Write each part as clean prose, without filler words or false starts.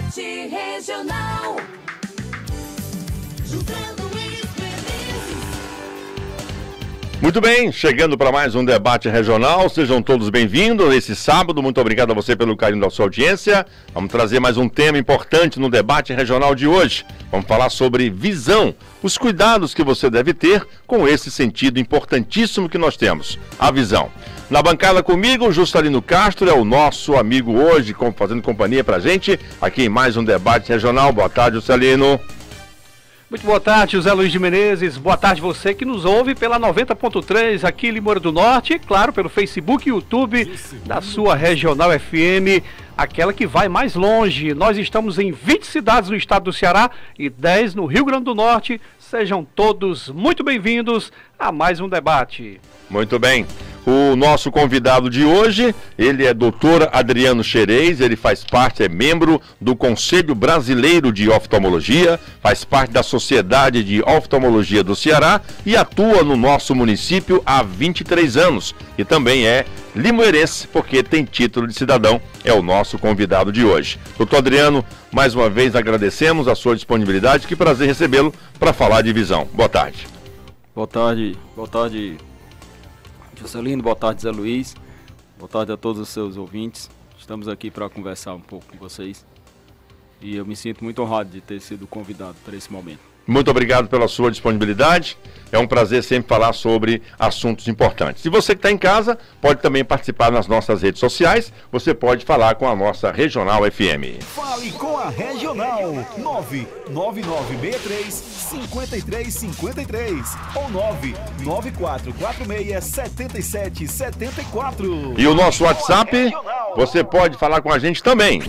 Debate Regional. José Luiz Menezes. Muito bem, chegando para mais um debate regional, sejam todos bem-vindos nesse sábado, muito obrigado a você pelo carinho da sua audiência. Vamos trazer mais um tema importante no debate regional de hoje. Vamos falar sobre visão, os cuidados que você deve ter com esse sentido importantíssimo que nós temos, a visão. Na bancada comigo, Juscelino Castro é o nosso amigo hoje, fazendo companhia pra gente, aqui em mais um debate regional. Boa tarde, Juscelino. Muito boa tarde, José Luiz de Menezes. Boa tarde você que nos ouve pela 90.3 aqui em Limoeiro do Norte e, claro, pelo Facebook e YouTube da sua Regional FM, aquela que vai mais longe. Nós estamos em 20 cidades no estado do Ceará e 10 no Rio Grande do Norte. Sejam todos muito bem-vindos a mais um debate. Muito bem. O nosso convidado de hoje, ele é Dr. Adriano Xerez, ele faz parte, é membro do Conselho Brasileiro de Oftalmologia, faz parte da Sociedade de Oftalmologia do Ceará e atua no nosso município há 23 anos. E também é limoeirense, porque tem título de cidadão, é o nosso convidado de hoje. Doutor Adriano, mais uma vez agradecemos a sua disponibilidade, que prazer recebê-lo para falar de visão. Boa tarde. Boa tarde, Juscelino, boa tarde, Zé Luiz, boa tarde a todos os seus ouvintes. Estamos aqui para conversar um pouco com vocês e eu me sinto muito honrado de ter sido convidado para esse momento. Muito obrigado pela sua disponibilidade. É um prazer sempre falar sobre assuntos importantes. Se você que está em casa, pode também participar nas nossas redes sociais. Você pode falar com a nossa Regional FM. Fale com a Regional 99963-5353 ou 99446-7774. E o nosso WhatsApp, você pode falar com a gente também.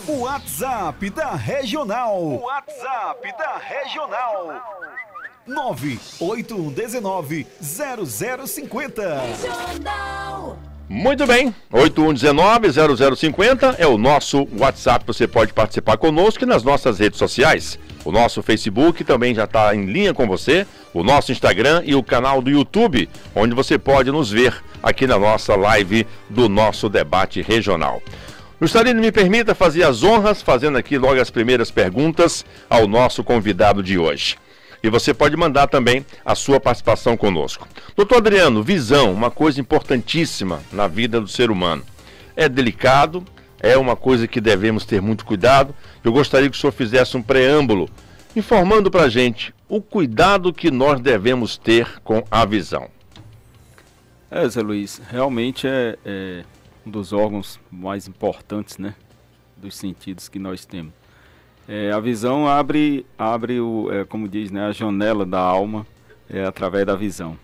O WhatsApp da Regional. O WhatsApp da Regional. 981190050. Regional. Muito bem, 8119-0050 é o nosso WhatsApp, você pode participar conosco e nas nossas redes sociais. O nosso Facebook também já está em linha com você, o nosso Instagram e o canal do YouTube, onde você pode nos ver aqui na nossa live do nosso debate regional. Juscelino, me permita fazer as honras, fazendo aqui logo as primeiras perguntas ao nosso convidado de hoje. E você pode mandar também a sua participação conosco. Doutor Adriano, visão, uma coisa importantíssima na vida do ser humano. É delicado, é uma coisa que devemos ter muito cuidado. Eu gostaria que o senhor fizesse um preâmbulo, informando para a gente o cuidado que nós devemos ter com a visão. Zé Luiz, realmente é um dos órgãos mais importantes, né, dos sentidos que nós temos. A visão abre como diz, né, a janela da alma através da visão.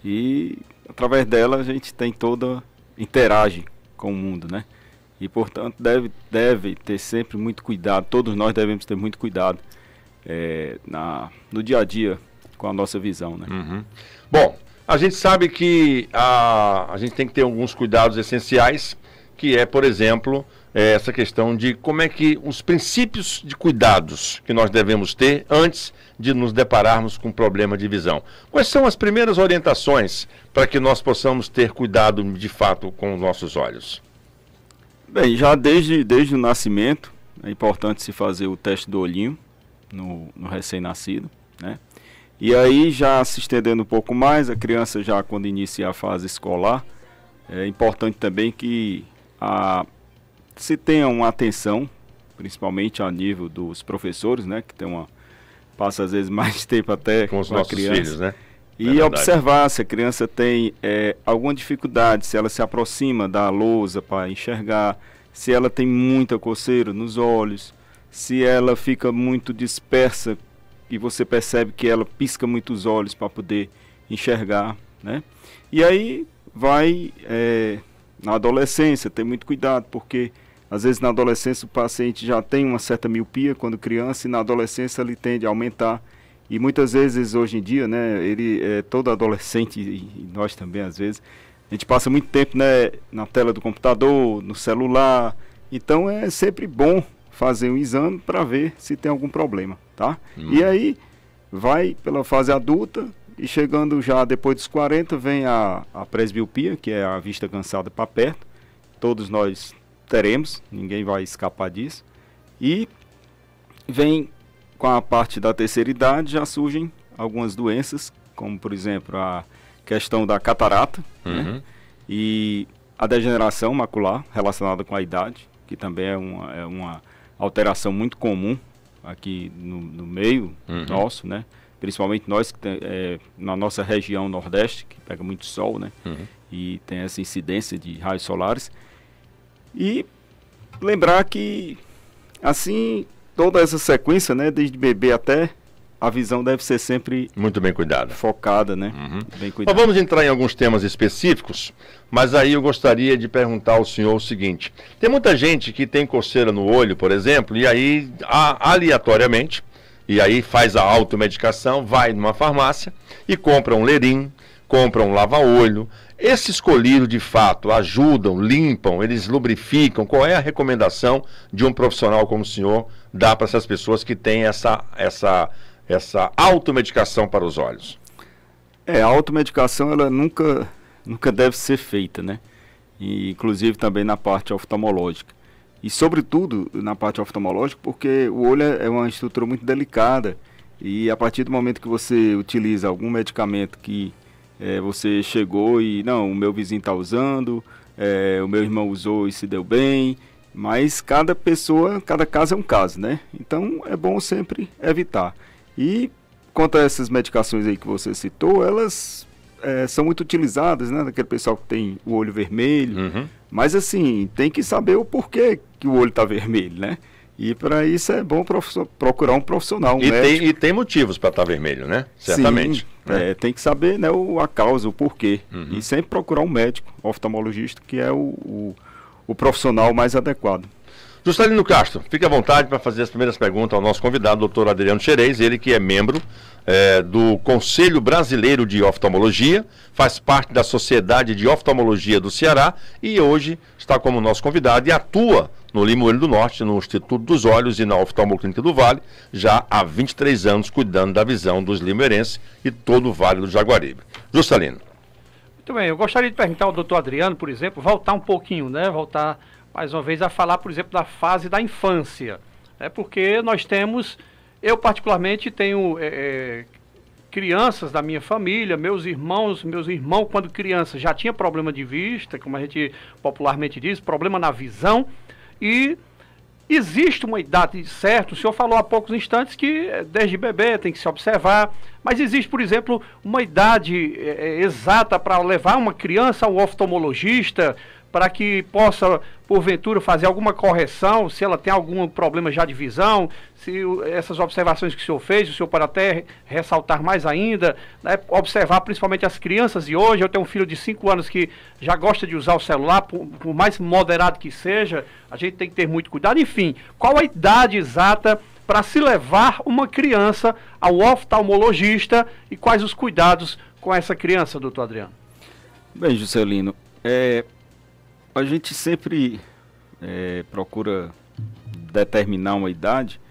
E através dela a gente interage com o mundo, né? E portanto deve ter sempre muito cuidado, todos nós devemos ter muito cuidado no dia a dia com a nossa visão, né? Uhum. Bom, a gente sabe que a gente tem que ter alguns cuidados essenciais, que é, por exemplo, essa questão de como é que os princípios de cuidados que nós devemos ter antes de nos depararmos com problema de visão. Quais são as primeiras orientações para que nós possamos ter cuidado de fato com os nossos olhos? Bem, já desde o nascimento é importante se fazer o teste do olhinho no recém-nascido, né? E aí, já se estendendo um pouco mais, a criança já quando inicia a fase escolar, é importante também que se tenha uma atenção, principalmente a nível dos professores, né, que passa às vezes mais tempo até com os a nossos criança, filhos, né? E observar se a criança tem alguma dificuldade, se ela se aproxima da lousa para enxergar, se ela tem muita coceira nos olhos, se ela fica muito dispersa e você percebe que ela pisca muito os olhos para poder enxergar, né? E aí vai na adolescência ter muito cuidado, porque às vezes na adolescência o paciente já tem uma certa miopia quando criança e na adolescência ele tende a aumentar. E muitas vezes hoje em dia, né, todo adolescente e nós também às vezes, a gente passa muito tempo, né, na tela do computador, no celular. Então é sempre bom fazer um exame para ver se tem algum problema, tá? E aí vai pela fase adulta e chegando já depois dos 40 vem a presbiopia, que é a vista cansada para perto. Todos nós teremos, ninguém vai escapar disso. E vem com a parte da terceira idade, já surgem algumas doenças, como por exemplo a questão da catarata, né? E a degeneração macular relacionada com a idade, que também é uma alteração muito comum aqui no meio nosso, né? Principalmente nós que na nossa região nordeste, que pega muito sol, né? E tem essa incidência de raios solares. E lembrar que, assim, toda essa sequência, né? Desde bebê até, a visão deve ser sempre muito bem cuidada, focada, né? Bem cuidada. Nós vamos entrar em alguns temas específicos, mas aí eu gostaria de perguntar ao senhor o seguinte: tem muita gente que tem coceira no olho, por exemplo, e aí aleatoriamente, e aí faz a automedicação, vai numa farmácia e compra um Lerim, compra um lava-olho. Esses colírios de fato ajudam, limpam, eles lubrificam? Qual é a recomendação de um profissional como o senhor dá para essas pessoas que têm essa automedicação para os olhos? A automedicação ela nunca deve ser feita, né? E, inclusive também na parte oftalmológica. E sobretudo na parte oftalmológica, porque o olho é uma estrutura muito delicada e a partir do momento que você utiliza algum medicamento que você chegou e não, o meu vizinho está usando, o meu irmão usou e se deu bem, mas cada pessoa, cada caso é um caso, né? Então é bom sempre evitar. E quanto a essas medicações aí que você citou, elas são muito utilizadas, né? Daquele pessoal que tem o olho vermelho. Mas assim, tem que saber o porquê que o olho está vermelho, né? E para isso é bom procurar um profissional, médico. E tem motivos para estar vermelho, né? Certamente. Sim, tem que saber, né, a causa, o porquê. E sempre procurar um médico, oftalmologista, que é o profissional mais adequado. Juscelino Castro, fique à vontade para fazer as primeiras perguntas ao nosso convidado, doutor Adriano Xerez, ele que é membro do Conselho Brasileiro de Oftalmologia, faz parte da Sociedade de Oftalmologia do Ceará e hoje está como nosso convidado e atua no Limoeiro do Norte, no Instituto dos Olhos e na Oftalmoclínica do Vale, já há 23 anos cuidando da visão dos limeirenses e todo o Vale do Jaguaribe. Juscelino. Muito bem, eu gostaria de perguntar ao doutor Adriano, por exemplo, voltar um pouquinho, né? Voltar mais uma vez a falar, por exemplo, da fase da infância. Porque nós temos, eu particularmente tenho crianças da minha família, meus irmãos quando criança já tinha problema de vista, como a gente popularmente diz, problema na visão, e existe uma idade certa, o senhor falou há poucos instantes que desde bebê tem que se observar, mas existe, por exemplo, uma idade exata para levar uma criança ao oftalmologista, para que possa, porventura, fazer alguma correção, se ela tem algum problema já de visão, se essas observações que o senhor fez, o senhor pode até ressaltar mais ainda, né, observar principalmente as crianças de hoje. Eu tenho um filho de 5 anos que já gosta de usar o celular, por mais moderado que seja, a gente tem que ter muito cuidado. Enfim, qual a idade exata para se levar uma criança ao oftalmologista e quais os cuidados com essa criança, doutor Adriano? Bem, Juscelino, a gente sempre procura determinar uma idade,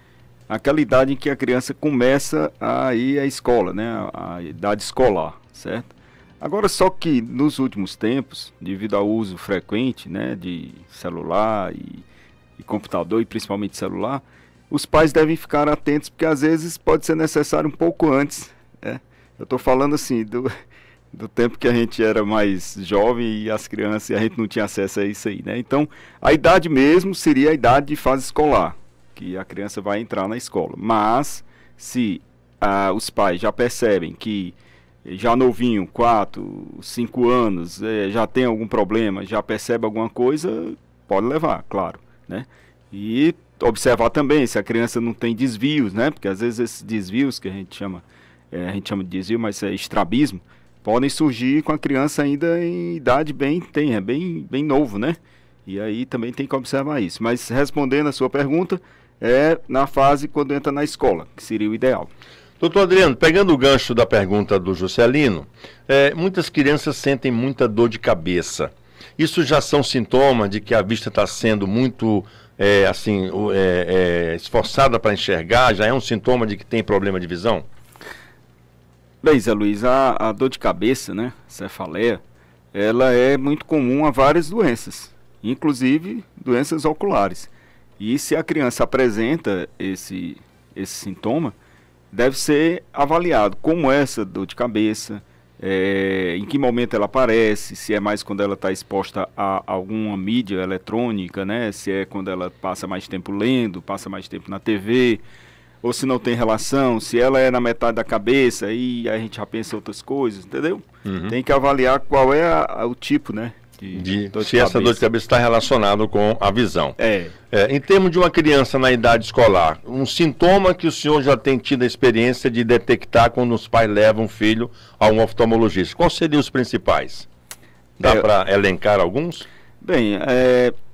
aquela idade em que a criança começa a ir à escola, né? A idade escolar, certo? Agora, só que nos últimos tempos, devido ao uso frequente, né, de celular e computador, e principalmente celular, os pais devem ficar atentos, porque às vezes pode ser necessário um pouco antes, né? Eu estou falando assim, do tempo que a gente era mais jovem e as crianças, e a gente não tinha acesso a isso aí, né? Então, a idade mesmo seria a idade de fase escolar, que a criança vai entrar na escola. Mas, se os pais já percebem que já novinho, 4, 5 anos, já tem algum problema, já percebe alguma coisa, pode levar, claro, né? E observar também se a criança não tem desvios, né? Porque às vezes esses desvios que a gente chama de desvio, mas é estrabismo, podem surgir com a criança ainda em idade bem novo, né? E aí também tem que observar isso. Mas respondendo a sua pergunta, na fase quando entra na escola, que seria o ideal. Doutor Adriano, pegando o gancho da pergunta do Juscelino, muitas crianças sentem muita dor de cabeça. Isso já são sintomas de que a vista está sendo muito esforçada para enxergar? Já é um sintoma de que tem problema de visão? Bem, Zé Luiz, a dor de cabeça, né, cefaleia, ela é muito comum a várias doenças, inclusive doenças oculares. E se a criança apresenta esse sintoma, deve ser avaliado como é essa dor de cabeça, em que momento ela aparece, se é mais quando ela está exposta a alguma mídia eletrônica, né? Se é quando ela passa mais tempo lendo, passa mais tempo na TV, ou se não tem relação, se ela é na metade da cabeça, aí a gente já pensa em outras coisas, entendeu? Tem que avaliar qual é o tipo, né? Se essa dor de cabeça está relacionada com a visão. É. Em termos de uma criança na idade escolar, um sintoma que o senhor já tem tido a experiência de detectar quando os pais levam o filho a um oftalmologista, quais seriam os principais? Dá para elencar alguns? Bem,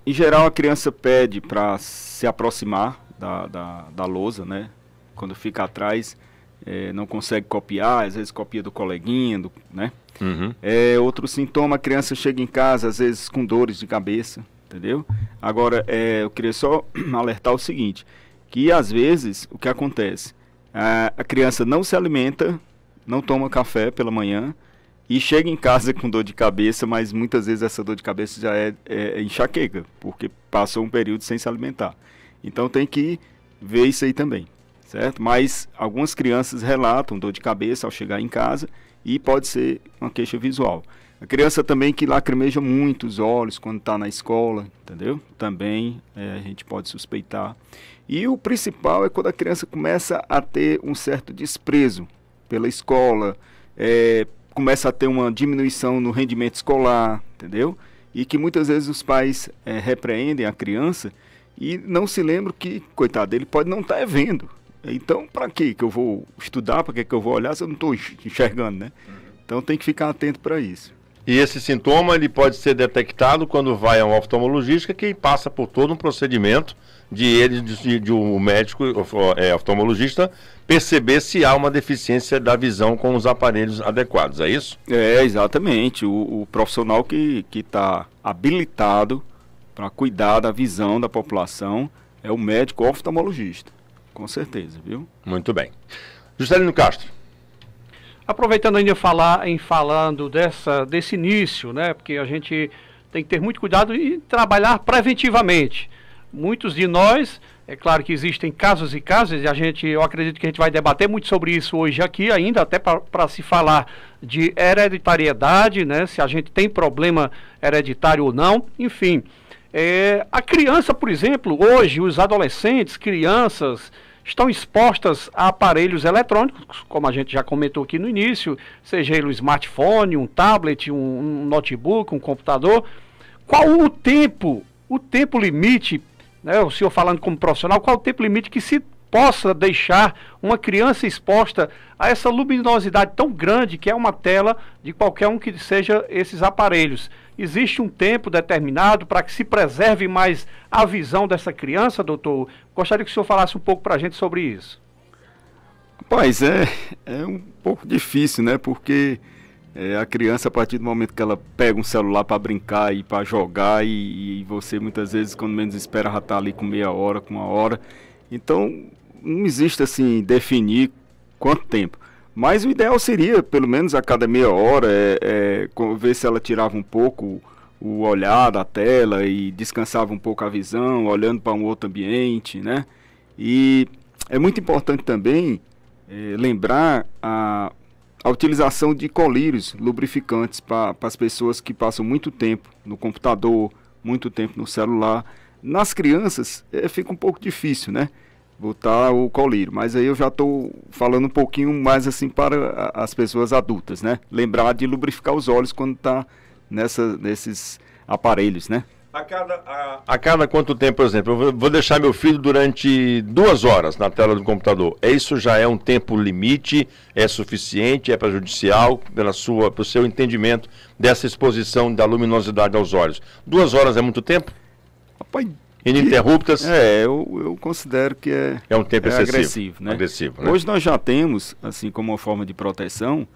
em geral a criança pede para se aproximar da lousa, né? Quando fica atrás, não consegue copiar, às vezes copia do coleguinha, né? Outro sintoma, a criança chega em casa, às vezes com dores de cabeça, entendeu? Agora, eu queria só alertar o seguinte, que às vezes, o que acontece? A criança não se alimenta, não toma café pela manhã e chega em casa com dor de cabeça, mas muitas vezes essa dor de cabeça já é enxaqueca, porque passou um período sem se alimentar. Então tem que ver isso aí também, certo? Mas algumas crianças relatam dor de cabeça ao chegar em casa, e pode ser uma queixa visual. A criança também que lacrimeja muito os olhos quando está na escola, entendeu? Também a gente pode suspeitar. E o principal é quando a criança começa a ter um certo desprezo pela escola, começa a ter uma diminuição no rendimento escolar, entendeu? E que muitas vezes os pais repreendem a criança e não se lembram que, coitado, ele pode não estar vendo. Então, para que eu vou estudar, para que eu vou olhar se eu não estou enxergando, né? Então tem que ficar atento para isso. E esse sintoma ele pode ser detectado quando vai a um oftalmologista, que passa por todo um procedimento de um médico oftalmologista perceber se há uma deficiência da visão com os aparelhos adequados, é isso? Exatamente. O profissional que está habilitado para cuidar da visão da população é o médico oftalmologista. Com certeza, viu? Muito bem. Juscelino Castro. Aproveitando ainda falando desse início, né? Porque a gente tem que ter muito cuidado e trabalhar preventivamente. Muitos de nós, é claro que existem casos e casos, e eu acredito que a gente vai debater muito sobre isso hoje aqui ainda, até para se falar de hereditariedade, né? Se a gente tem problema hereditário ou não, enfim. A criança, por exemplo, hoje os adolescentes, crianças, estão expostas a aparelhos eletrônicos, como a gente já comentou aqui no início, seja ele um smartphone, um tablet, um notebook, um computador. Qual o tempo limite, né, o senhor falando como profissional, qual o tempo limite que se possa deixar uma criança exposta a essa luminosidade tão grande que é uma tela de qualquer um que seja esses aparelhos? Existe um tempo determinado para que se preserve mais a visão dessa criança, doutor? Gostaria que o senhor falasse um pouco para a gente sobre isso. Rapaz, é um pouco difícil, né? Porque a criança, a partir do momento que ela pega um celular para brincar e para jogar, e você muitas vezes, quando menos espera, já está ali com meia hora, com uma hora. Então, não existe assim, definir quanto tempo. Mas o ideal seria, pelo menos a cada meia hora, ver se ela tirava um pouco o olhar da tela e descansava um pouco a visão, olhando para um outro ambiente, né? E é muito importante também lembrar a utilização de colírios lubrificantes para as pessoas que passam muito tempo no computador, muito tempo no celular. Nas crianças fica um pouco difícil, né? Botar o colírio, mas aí eu já estou falando um pouquinho mais assim para as pessoas adultas, né? Lembrar de lubrificar os olhos quando está nesses aparelhos, né? A cada quanto tempo, por exemplo, eu vou deixar meu filho durante 2 horas na tela do computador. Isso já é um tempo limite? É suficiente? É prejudicial pelo seu entendimento dessa exposição da luminosidade aos olhos? 2 horas é muito tempo? Rapaz, ininterruptas? Eu considero que é um tempo agressivo, né? Né? Hoje nós já temos, assim como uma forma de proteção,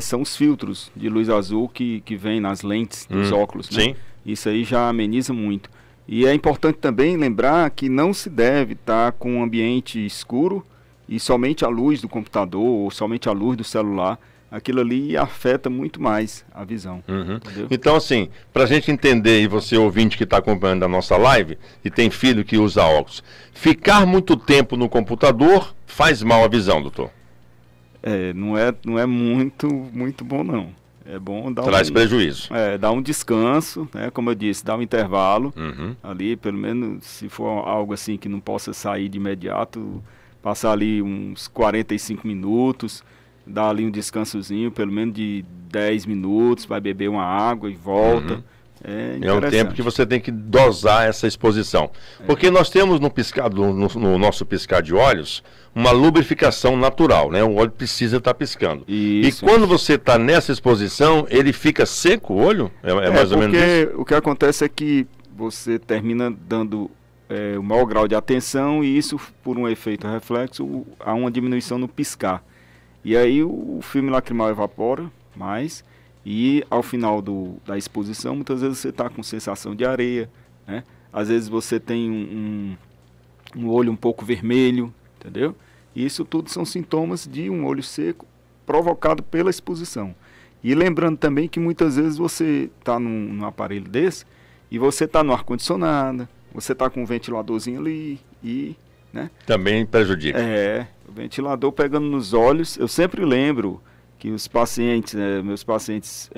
são os filtros de luz azul que vem nas lentes dos óculos, né? Sim. Isso aí já ameniza muito. E é importante também lembrar que não se deve estar com um ambiente escuro e somente a luz do computador ou somente a luz do celular. aquilo ali afeta muito mais a visão. Entendeu? Então, assim, para a gente entender, e você ouvinte que está acompanhando a nossa live, e tem filho que usa óculos, ficar muito tempo no computador faz mal à visão, doutor? Não é muito bom, não. É bom dar Traz prejuízo. dar um descanso, né? Como eu disse, dar um intervalo ali, pelo menos se for algo assim que não possa sair de imediato, passar ali uns 45 minutos, dar ali um descansozinho, pelo menos de 10 minutos, vai beber uma água e volta. É um tempo que você tem que dosar essa exposição. Porque nós temos no nosso piscar de olhos uma lubrificação natural, né? O olho precisa estar piscando. Isso. E quando você está nessa exposição, ele fica seco o olho? É mais ou menos isso? O que acontece é que você termina dando o maior grau de atenção e isso, por um efeito reflexo, há uma diminuição no piscar. E aí o filme lacrimal evapora mais e ao final da exposição, muitas vezes você está com sensação de areia, né? Às vezes você tem um olho um pouco vermelho, entendeu? E isso tudo são sintomas de um olho seco provocado pela exposição. E lembrando também que muitas vezes você está num aparelho desse e você está no ar-condicionado, você está com um ventiladorzinho ali e, né? Também prejudica. O ventilador pegando nos olhos. Eu sempre lembro que os pacientes, meus pacientes,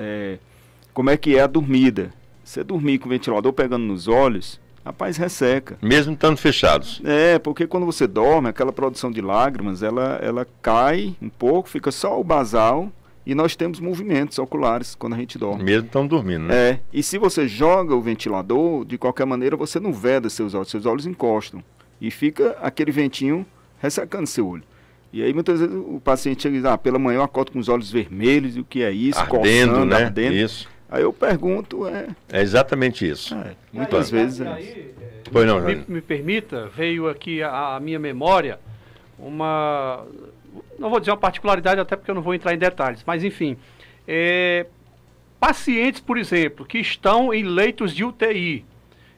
como é que é a dormida. Você dormir com o ventilador pegando nos olhos, rapaz, resseca. Mesmo estando fechados. Porque quando você dorme, aquela produção de lágrimas, ela cai um pouco, fica só o basal e nós temos movimentos oculares quando a gente dorme. Mesmo estão dormindo, né? E se você joga o ventilador, de qualquer maneira você não veda seus olhos encostam. E fica aquele ventinho ressecando seu olho. E aí muitas vezes o paciente chega e diz, pela manhã eu acordo com os olhos vermelhos, e o que é isso? Ardendo, coçando, né? Ardendo. Isso. Aí eu pergunto, É exatamente isso. muitas vezes Pois não, Me permita, veio aqui a minha memória não vou dizer uma particularidade, até porque eu não vou entrar em detalhes, mas enfim, pacientes, por exemplo, que estão em leitos de UTI.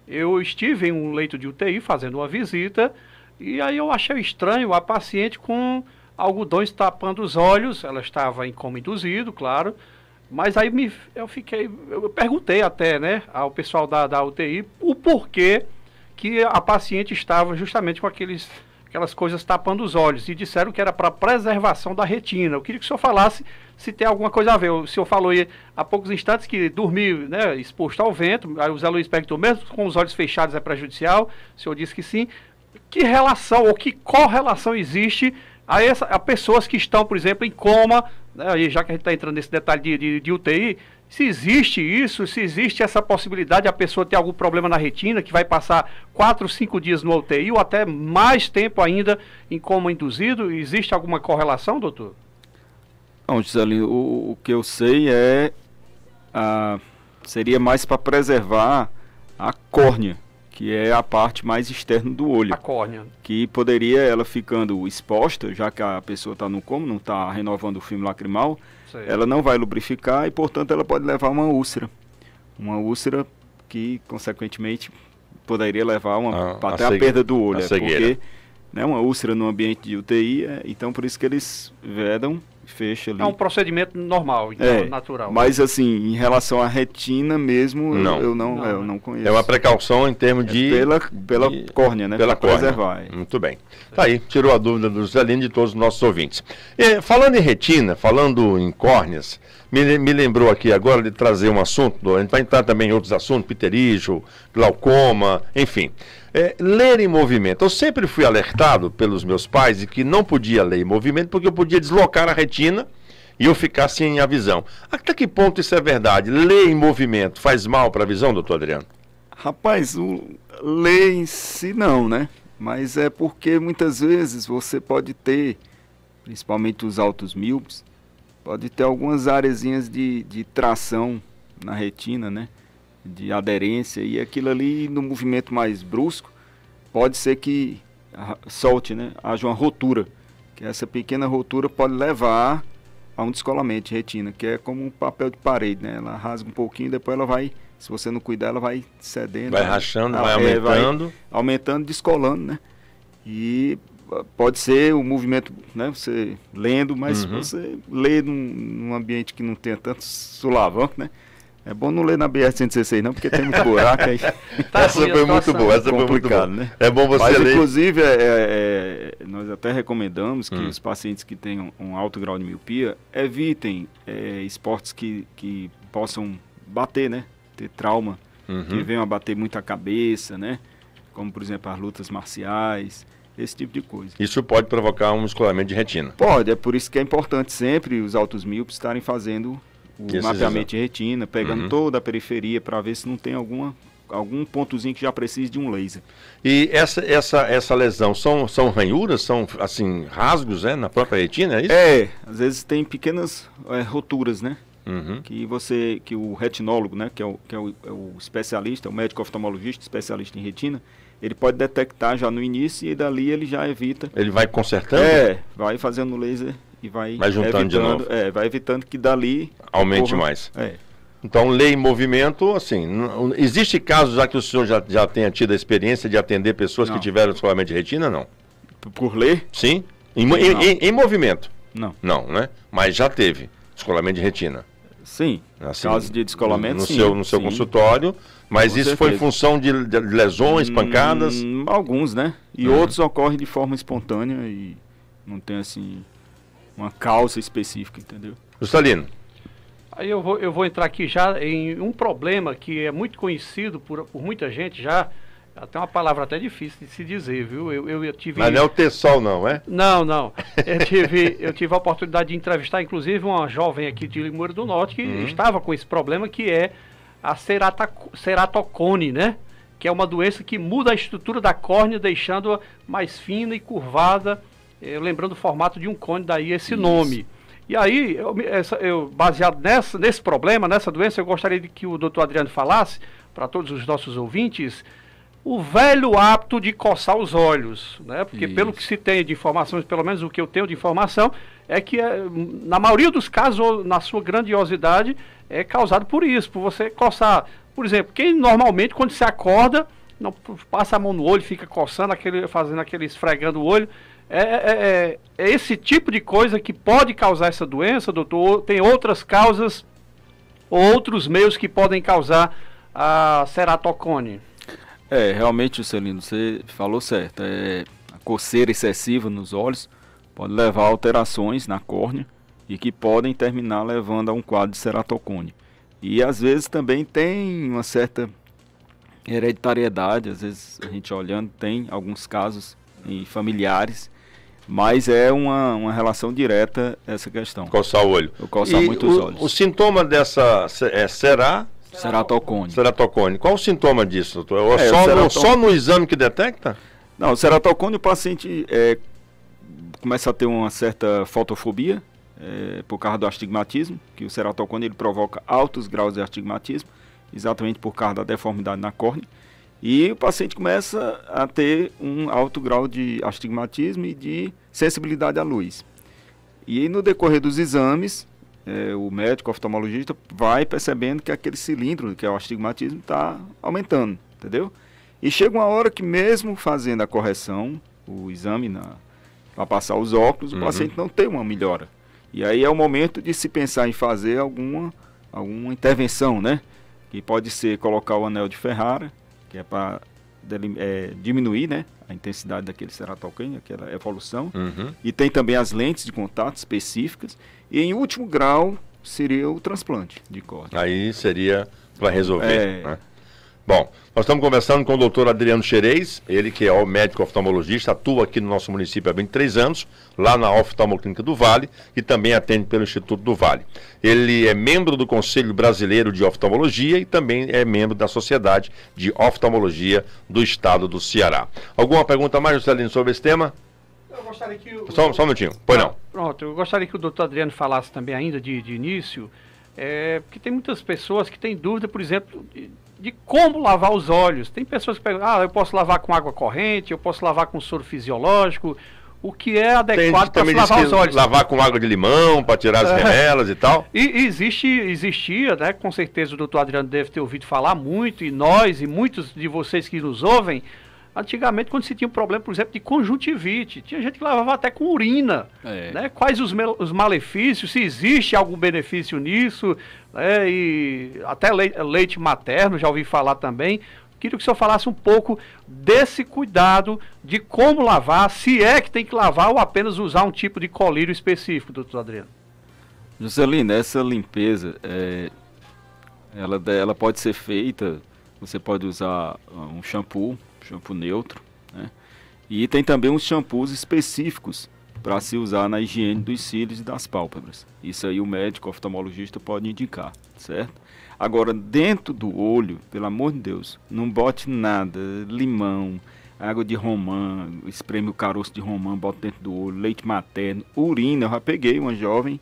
Eu estive em um leito de UTI fazendo uma visita e aí eu achei estranho a paciente com algodões tapando os olhos. Ela estava em coma induzido, claro, mas aí eu perguntei até, né, ao pessoal da UTI o porquê que a paciente estava justamente com aquelas coisas tapando os olhos, e disseram que era para preservação da retina. Eu queria que o senhor falasse se tem alguma coisa a ver. O senhor falou aí há poucos instantes que dormir, né, exposto ao vento, aí o Zé Luiz perguntou, mesmo com os olhos fechados é prejudicial? O senhor disse que sim. Que relação ou que correlação existe a pessoas que estão, por exemplo, em coma, né, e já que a gente está entrando nesse detalhe de UTI, se existe isso, se existe essa possibilidade de a pessoa ter algum problema na retina, que vai passar 4, 5 dias no UTI ou até mais tempo ainda em coma induzido, existe alguma correlação, doutor? Não, Gisele, o que eu sei seria mais para preservar a córnea, que é a parte mais externa do olho. A córnea. Que poderia, ela ficando exposta, já que a pessoa está no coma, não está renovando o filme lacrimal, ela não vai lubrificar e, portanto, ela pode levar uma úlcera. Uma úlcera que, consequentemente, poderia levar até a perda do olho. Porque, né, uma úlcera no ambiente de UTI, então por isso que eles vedam, fecham ali. É um procedimento normal, então, natural. Mas, assim, em relação à retina mesmo, eu não conheço. É uma precaução em termos de... Pela córnea, né? Pela córnea. Preservar. Muito bem. Tá aí, tirou a dúvida do Zé Lino e de todos os nossos ouvintes. Falando em retina, falando em córneas, me lembrou aqui agora de trazer um assunto, a gente vai entrar também em outros assuntos, pterígio, glaucoma, enfim. Ler em movimento. Eu sempre fui alertado pelos meus pais de que não podia ler em movimento porque eu podia deslocar a retina e eu ficar sem a visão. Até que ponto isso é verdade? Ler em movimento faz mal para a visão, doutor Adriano? Rapaz, ler em si não, né? Mas é porque muitas vezes você pode ter, principalmente os altos míopes, pode ter algumas areazinhas de tração na retina, né? De aderência, e aquilo ali no movimento mais brusco pode ser que solte, né? Haja uma rotura, que essa pequena rotura pode levar a um descolamento de retina, que é como um papel de parede, né? Ela rasga um pouquinho, depois ela vai, se você não cuidar, ela vai cedendo, vai rachando, vai aumentando, aumentando, descolando, né? E pode ser o movimento, né? Você lendo, mas se você lê num ambiente que não tenha tanto sulavanco, né? É bom não ler na BR-116 não, porque tem muito buraco aí. Essa foi muito boa, essa foi muito boa. Né? É bom você Mas, ler. inclusive, nós até recomendamos que os pacientes que tenham um alto grau de miopia evitem esportes que possam bater, né? Ter trauma, que venham a bater muito a cabeça, né? Como, por exemplo, as lutas marciais, esse tipo de coisa. Isso pode provocar um descolamento de retina. Pode, é por isso que é importante sempre os altos míopes estarem fazendo o mapeamento de retina, pegando toda a periferia para ver se não tem algum pontozinho que já precise de um laser. E essa lesão, são ranhuras, são assim, rasgos, na própria retina, é isso? Às vezes tem pequenas roturas, né? Que o retinólogo, né, que é o especialista, o médico oftalmologista, especialista em retina, ele pode detectar já no início e dali ele já evita. Ele vai consertando? Vai fazendo laser e vai juntando evitando, de novo. Vai evitando que dali aumente mais. Então, lei em movimento, assim, existe casos já que o senhor já tenha tido a experiência de atender pessoas que tiveram descolamento de retina, não? Por ler? Sim. Em movimento? Não. Não, né? Mas já teve descolamento de retina? Sim. Assim, casos de descolamento, no seu consultório, mas com isso certeza. foi em função de lesões, pancadas? Alguns, né? E outros ocorrem de forma espontânea e não tem, assim, uma causa específica, entendeu? Juscelino. Aí eu vou entrar aqui já em um problema que é muito conhecido por muita gente já, até uma palavra até difícil de se dizer, viu? Eu tive... Mas não é o T-Sol não, é? Não. Eu tive a oportunidade de entrevistar, inclusive, uma jovem aqui de Limoeiro do Norte que estava com esse problema, que é a ceratocone, né? Que é uma doença que muda a estrutura da córnea, deixando-a mais fina e curvada, lembrando o formato de um cone, daí esse nome. E aí, baseado nesse problema, nessa doença, eu gostaria de que o doutor Adriano falasse, para todos os nossos ouvintes, o velho hábito de coçar os olhos, né? Porque pelo que se tem de informações, pelo menos o que eu tenho de informação, é que na maioria dos casos, ou na sua grandiosidade, é causado por isso, por você coçar. Por exemplo, quem normalmente, quando se acorda, não passa a mão no olho, fica coçando, fazendo aquele esfregando o olho. É esse tipo de coisa que pode causar essa doença, doutor? Tem outras causas, outros meios que podem causar a ceratocone? Realmente, Juscelino, você falou certo. A coceira excessiva nos olhos pode levar a alterações na córnea e que podem terminar levando a um quadro de ceratocone. E às vezes também tem uma certa hereditariedade, às vezes a gente olhando tem alguns casos em familiares, mas é uma relação direta essa questão. Coçar o olho. Coçar muito os olhos. O sintoma dessa ceratocone. Ceratocone. Qual o sintoma disso, doutor? Só no exame que detecta? Não, o ceratocone, o paciente começa a ter uma certa fotofobia por causa do astigmatismo, que o ceratocone ele provoca altos graus de astigmatismo, exatamente por causa da deformidade na córnea. E o paciente começa a ter um alto grau de astigmatismo e de sensibilidade à luz. E no decorrer dos exames, o médico oftalmologista vai percebendo que aquele cilindro, que é o astigmatismo, está aumentando, entendeu? E chega uma hora que mesmo fazendo a correção, o exame para passar os óculos, o paciente não tem uma melhora. E aí é o momento de se pensar em fazer alguma intervenção, né? Que pode ser colocar o anel de Ferrara, que é para diminuir, né, a intensidade daquele ceratocone, aquela evolução. E tem também as lentes de contato específicas. E em último grau seria o transplante de córnea. Aí seria para resolver. Né? Bom, nós estamos conversando com o doutor Adriano Xerez, ele que é o médico oftalmologista, atua aqui no nosso município há 23 anos, lá na Oftalmoclínica do Vale, e também atende pelo Instituto do Vale. Ele é membro do Conselho Brasileiro de Oftalmologia e também é membro da Sociedade de Oftalmologia do Estado do Ceará. Alguma pergunta mais, Juscelino, sobre esse tema? Eu gostaria que Só um minutinho, pois não. Pronto, eu gostaria que o doutor Adriano falasse também ainda de início, porque tem muitas pessoas que têm dúvida, por exemplo, de como lavar os olhos. Tem pessoas que perguntam, eu posso lavar com água corrente, eu posso lavar com soro fisiológico, o que é adequado para lavar os olhos. Lavar com água de limão, para tirar as remelas e tal. E existia, né, com certeza o doutor Adriano deve ter ouvido falar muito, e nós, e muitos de vocês que nos ouvem, Antigamente, quando se tinha um problema, por exemplo, de conjuntivite, tinha gente que lavava até com urina. Né? Quais os malefícios, se existe algum benefício nisso, né? E até leite materno, já ouvi falar também. Queria que o senhor falasse um pouco desse cuidado de como lavar, se é que tem que lavar ou apenas usar um tipo de colírio específico, doutor Adriano. Juscelino, essa limpeza, ela pode ser feita, você pode usar um shampoo neutro, né? E tem também uns shampoos específicos para se usar na higiene dos cílios e das pálpebras. Isso aí o médico oftalmologista pode indicar, certo? Agora, dentro do olho, pelo amor de Deus, não bote nada, limão, água de romã, espreme o caroço de romã, bota dentro do olho, leite materno, urina. Eu já peguei uma jovem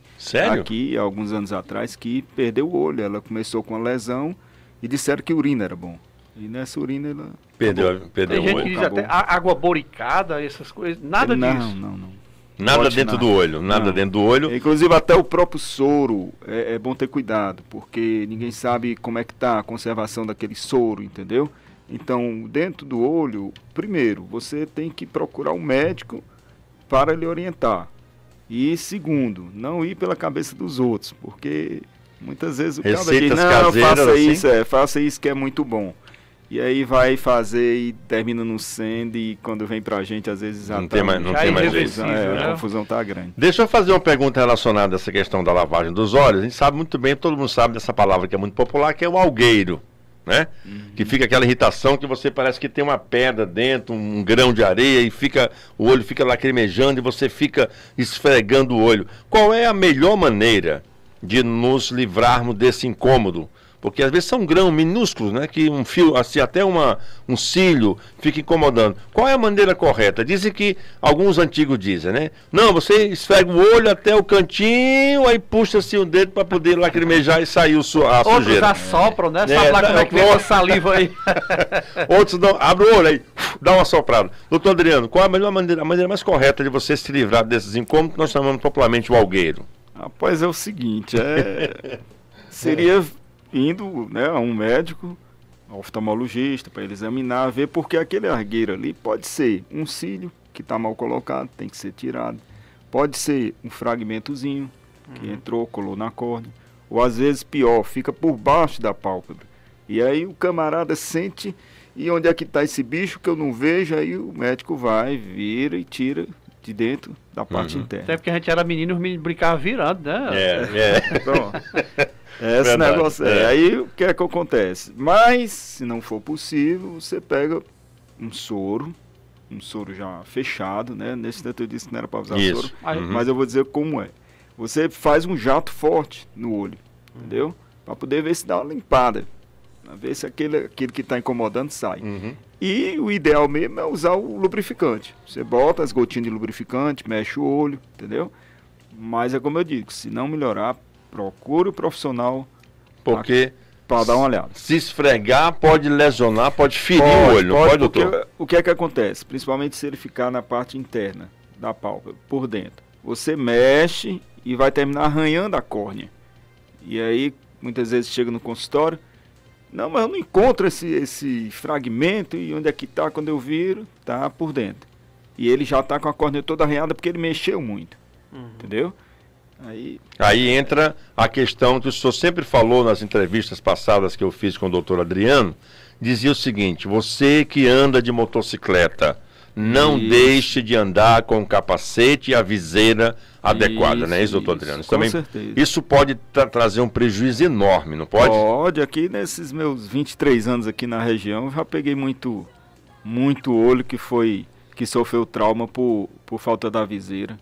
aqui, há alguns anos atrás, que perdeu o olho. Ela começou com uma lesão e disseram que urina era bom. E nessa urina ela... Perdeu Tem o gente olho. que diz até água boricada, essas coisas, nada disso. Não. Nada Bote dentro nada. do olho, nada Não. dentro do olho. Inclusive até o próprio soro é bom ter cuidado, porque ninguém sabe como é que está a conservação daquele soro, entendeu? Então, dentro do olho, primeiro, você tem que procurar um médico para lhe orientar. E segundo, não ir pela cabeça dos outros, porque muitas vezes o cara diz, Receitas não, caseiras, faça isso que é muito bom. E aí vai fazer e termina no sendo, e quando vem pra gente, às vezes Não tem mais jeito. a confusão tá grande. Deixa eu fazer uma pergunta relacionada a essa questão da lavagem dos olhos. A gente sabe muito bem, todo mundo sabe dessa palavra que é muito popular, que é o algueiro, né? Que fica aquela irritação que você parece que tem uma pedra dentro, um grão de areia, e o olho fica lacrimejando e você fica esfregando o olho. Qual é a melhor maneira de nos livrarmos desse incômodo? Porque às vezes são grãos minúsculos, né? Que um fio, assim, até um cílio fica incomodando. Qual é a maneira correta? Dizem que, alguns antigos dizem, né? Não, você esfrega o olho até o cantinho, aí puxa-se o dedo para poder lacrimejar e sair a sujeira. Outros assopram, né? Sabe lá como é que vem essa saliva aí. Outros não, abre o olho aí, dá uma soprada. Doutor Adriano, qual é a melhor maneira, a maneira mais correta de você se livrar desses incômodos que nós chamamos popularmente o algueiro? Rapaz, é o seguinte, seria indo, né, a um médico, oftalmologista, para ele examinar, ver, porque aquele argueiro ali pode ser um cílio que está mal colocado, tem que ser tirado. Pode ser um fragmentozinho que entrou, colou na córnea. Ou às vezes pior, fica por baixo da pálpebra. E aí o camarada sente, e onde é que está esse bicho que eu não vejo? Aí o médico vai, vira e tira de dentro da parte interna. Até porque a gente era menino, os meninos brincavam virando, né? Pronto. Esse Verdade, negócio aí o que é que acontece? Mas, se não for possível, você pega um soro já fechado, né? Nesse tanto eu disse que não era para usar soro, mas eu vou dizer como é. Você faz um jato forte no olho, entendeu? Para poder ver se dá uma limpada, para ver se aquele que está incomodando sai. E o ideal mesmo é usar o lubrificante. Você bota as gotinhas de lubrificante, mexe o olho, entendeu? Mas é como eu digo, se não melhorar, procure o profissional Porque para dar uma olhada. se esfregar pode lesionar, pode ferir o olho, não pode, porque doutor? o que é que acontece? Principalmente se ele ficar na parte interna da pálpebra, por dentro. Você mexe e vai terminar arranhando a córnea. E aí, muitas vezes chega no consultório, não, mas eu não encontro esse fragmento, e onde é que está? Quando eu viro, tá por dentro. E ele já está com a córnea toda arranhada porque ele mexeu muito, entendeu? Aí entra a questão que o senhor sempre falou nas entrevistas passadas que eu fiz com o doutor Adriano, dizia o seguinte: você que anda de motocicleta, não deixe de andar com o capacete e a viseira adequada, não é isso, doutor Adriano? Com certeza. Isso pode trazer um prejuízo enorme, não pode? Pode. Aqui nesses meus 23 anos aqui na região, eu já peguei muito olho que sofreu trauma por falta da viseira.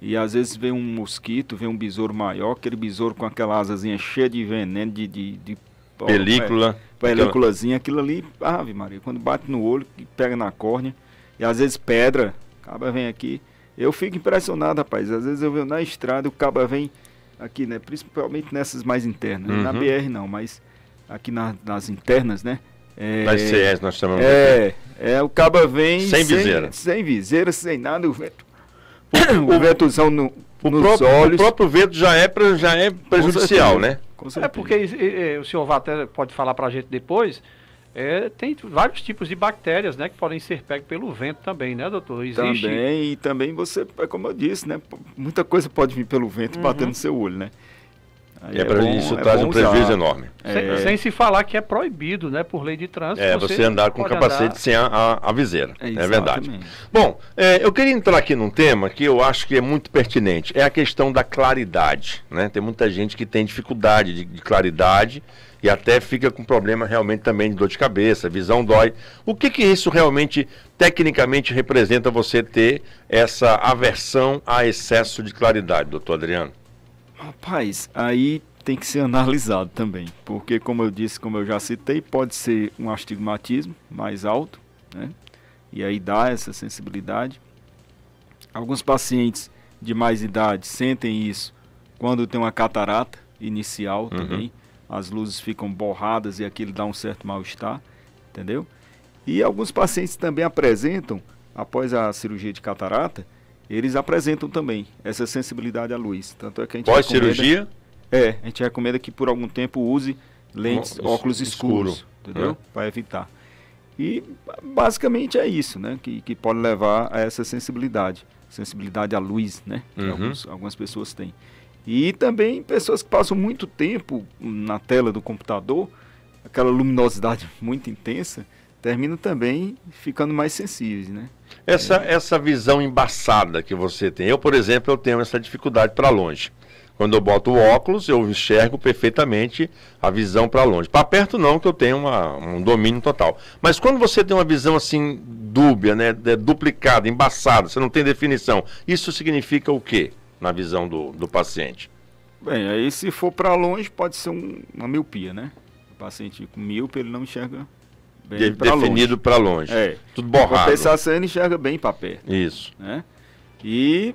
E às vezes vem um mosquito, vem um besouro maior, aquele besouro com aquela asazinha cheia de veneno, de película. Películazinha, aquilo ali, Ave Maria, quando bate no olho, pega na córnea, e às vezes pedra, o caba vem aqui. Eu fico impressionado, rapaz, às vezes eu venho na estrada, o caba vem aqui, né, principalmente nessas mais internas, na BR não, mas aqui nas internas, né. Nas CS nós chamamos o caba vem sem viseira. Sem viseira, sem nada, o vento. O ventozão nos olhos. O próprio vento já é prejudicial, né? Com certeza. Porque o senhor pode falar para a gente depois, Tem vários tipos de bactérias, né, que podem ser pegas pelo vento também, né, doutor? Existe... Também, e também você, como eu disse, né, muita coisa pode vir pelo vento e bater no seu olho, né? Aí Isso traz um prejuízo usar. enorme. Sem se falar que é proibido, né, por lei de trânsito. Você andar com pode capacete andar... sem a viseira. É verdade. Exatamente. Bom, eu queria entrar aqui num tema que eu acho que é muito pertinente. É a questão da claridade, né? Tem muita gente que tem dificuldade de claridade e até fica com problema realmente também de dor de cabeça, visão dói. O que isso realmente, tecnicamente, representa você ter essa aversão a excesso de claridade, doutor Adriano? Rapaz, aí tem que ser analisado também, porque como eu disse, como eu já citei, pode ser um astigmatismo mais alto, né? E aí dá essa sensibilidade. Alguns pacientes de mais idade sentem isso quando tem uma catarata inicial também. As luzes ficam borradas e aquilo dá um certo mal-estar, entendeu? E alguns pacientes também apresentam, após a cirurgia de catarata, eles apresentam também essa sensibilidade à luz. Tanto é que a gente pós-cirurgia? A gente recomenda que por algum tempo use lentes, óculos escuros, entendeu? Para evitar. E basicamente é isso, né? Que pode levar a essa sensibilidade à luz, né? Que algumas pessoas têm. E também pessoas que passam muito tempo na tela do computador, aquela luminosidade muito intensa, terminam também ficando mais sensíveis, né? Essa visão embaçada que você tem. Eu, por exemplo, eu tenho essa dificuldade para longe. Quando eu boto o óculos, eu enxergo perfeitamente a visão para longe. Para perto não, que eu tenho um domínio total. Mas quando você tem uma visão assim dúbia, né, duplicada, embaçada, você não tem definição, isso significa o quê na visão do paciente? Bem, aí se for para longe pode ser uma miopia, né? O paciente com míope, ele não enxerga bem definido para longe. Tudo borrado. A compensação, ele enxerga bem para perto. Isso. Né? E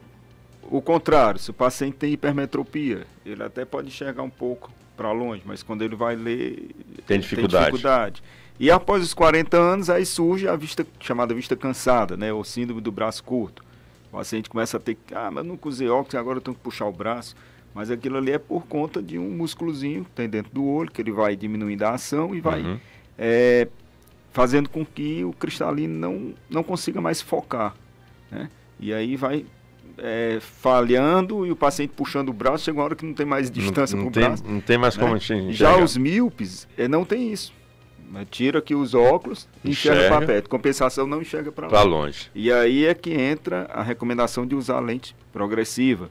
o contrário, se o paciente tem hipermetropia, ele até pode enxergar um pouco para longe, mas quando ele vai ler, tem dificuldade. E após os 40 anos, aí surge a chamada vista cansada, né? Ou síndrome do braço curto. O paciente começa a ter, mas eu nunca usei óculos, agora eu tenho que puxar o braço. Mas aquilo ali é por conta de um músculozinho que tem dentro do olho, que ele vai diminuindo a ação e vai fazendo com que o cristalino não consiga mais focar, né? E aí vai falhando e o paciente puxando o braço, chega uma hora que não tem mais distância para o braço. Não tem mais como enxergar. Já os míopes não tem isso. Tira aqui os óculos e enxerga para perto. Compensação, não enxerga para longe. E aí é que entra a recomendação de usar a lente progressiva,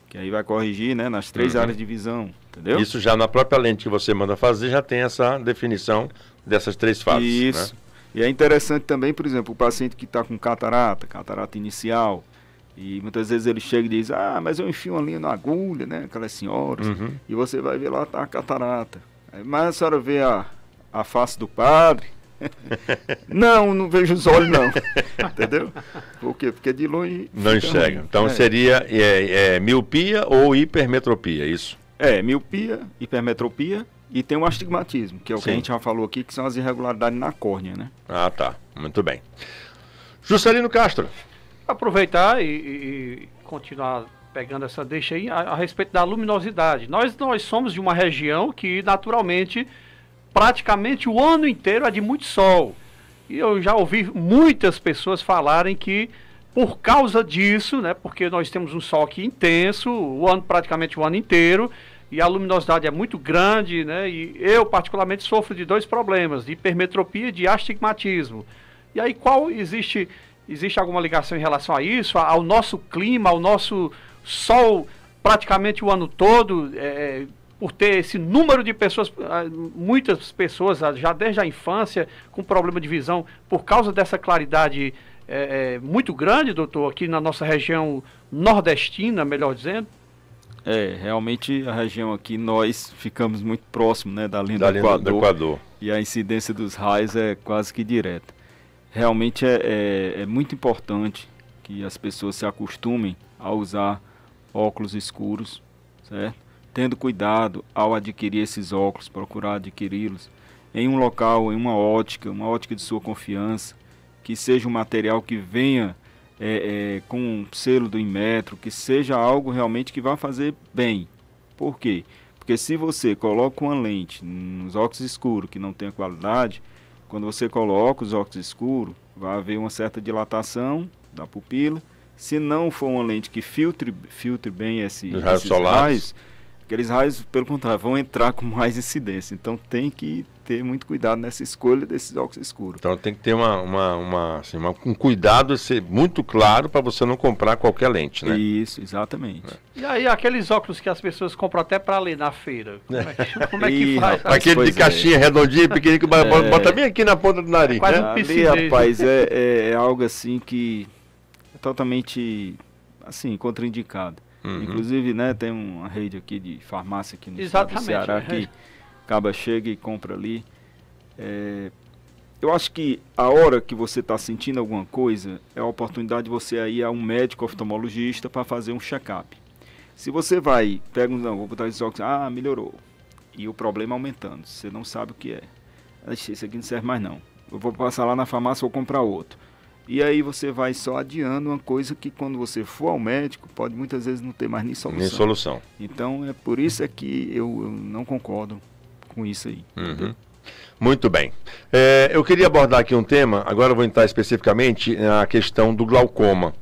que aí vai corrigir, né, nas 3 áreas de visão, entendeu? Isso já na própria lente que você manda fazer já tem essa definição dessas 3 fases. Isso. Né? E é interessante também, por exemplo, o paciente que está com catarata inicial, e muitas vezes ele chega e diz, mas eu enfio uma linha na agulha, né, aquelas senhoras, e você vai ver lá, tá a catarata. Mas a senhora vê a face do padre? não vejo os olhos não. Entendeu? Por quê? Porque de longe não enxerga. Ruim. Então seria miopia ou hipermetropia, isso? Miopia, hipermetropia e tem o astigmatismo, que é o que a gente já falou aqui, que são as irregularidades na córnea, né? Tá. Muito bem. Juscelino Castro. Aproveitar e continuar pegando essa deixa aí a respeito da luminosidade. Nós somos de uma região que naturalmente praticamente o ano inteiro é de muito sol. E eu já ouvi muitas pessoas falarem que por causa disso, né, porque nós temos um sol aqui intenso, praticamente o ano inteiro, e a luminosidade é muito grande, né, e eu particularmente sofro de 2 problemas, de hipermetropia e de astigmatismo. E aí existe alguma ligação em relação a isso, ao nosso clima, ao nosso sol praticamente o ano todo, por ter esse número de pessoas, muitas pessoas já desde a infância com problema de visão por causa dessa claridade muito grande, doutor, aqui na nossa região nordestina, melhor dizendo? Realmente a região aqui nós ficamos muito próximo, né, da linha do Equador e a incidência dos raios é quase que direta. Realmente é muito importante que as pessoas se acostumem a usar óculos escuros, certo? Tendo cuidado ao adquirir esses óculos, procurar adquiri-los em um local, em uma ótica de sua confiança, que seja um material que venha com um selo do Inmetro, que seja algo realmente que vá fazer bem. Por quê? Porque se você coloca uma lente nos óculos escuros que não tem qualidade, quando você coloca os óculos escuros, vai haver uma certa dilatação da pupila. Se não for uma lente que filtre bem esses raios solares, raios, aqueles raios, pelo contrário, vão entrar com mais incidência. Então tem que ter muito cuidado nessa escolha desses óculos escuros. Então tem que ter um cuidado muito claro para você não comprar qualquer lente, né? Isso, exatamente. E aí, aqueles óculos que as pessoas compram até para ler na feira, como é que Ih, faz? rapaz, Aquele pois de caixinha redondinho, pequenininho, que bota bem aqui na ponta do nariz, Quase né? um Ali, piscinês, rapaz, é algo assim que é totalmente, assim, contraindicado. Inclusive, né, tem uma rede aqui de farmácia aqui no estado do Ceará que acaba, chega e compra ali. Eu acho que a hora que você está sentindo alguma coisa é a oportunidade de você ir a um médico oftalmologista para fazer um check-up. Se você vai, não, vou botar esses óculos, melhorou, e o problema aumentando, você não sabe o que é. Esse aqui não serve mais não, eu vou passar lá na farmácia, vou comprar outro. E aí você vai só adiando uma coisa que quando você for ao médico, pode muitas vezes não ter mais nem solução. Nem solução. Então é por isso é que eu não concordo com isso aí. Muito bem. Eu queria abordar aqui um tema, agora eu vou entrar especificamente na questão do glaucoma.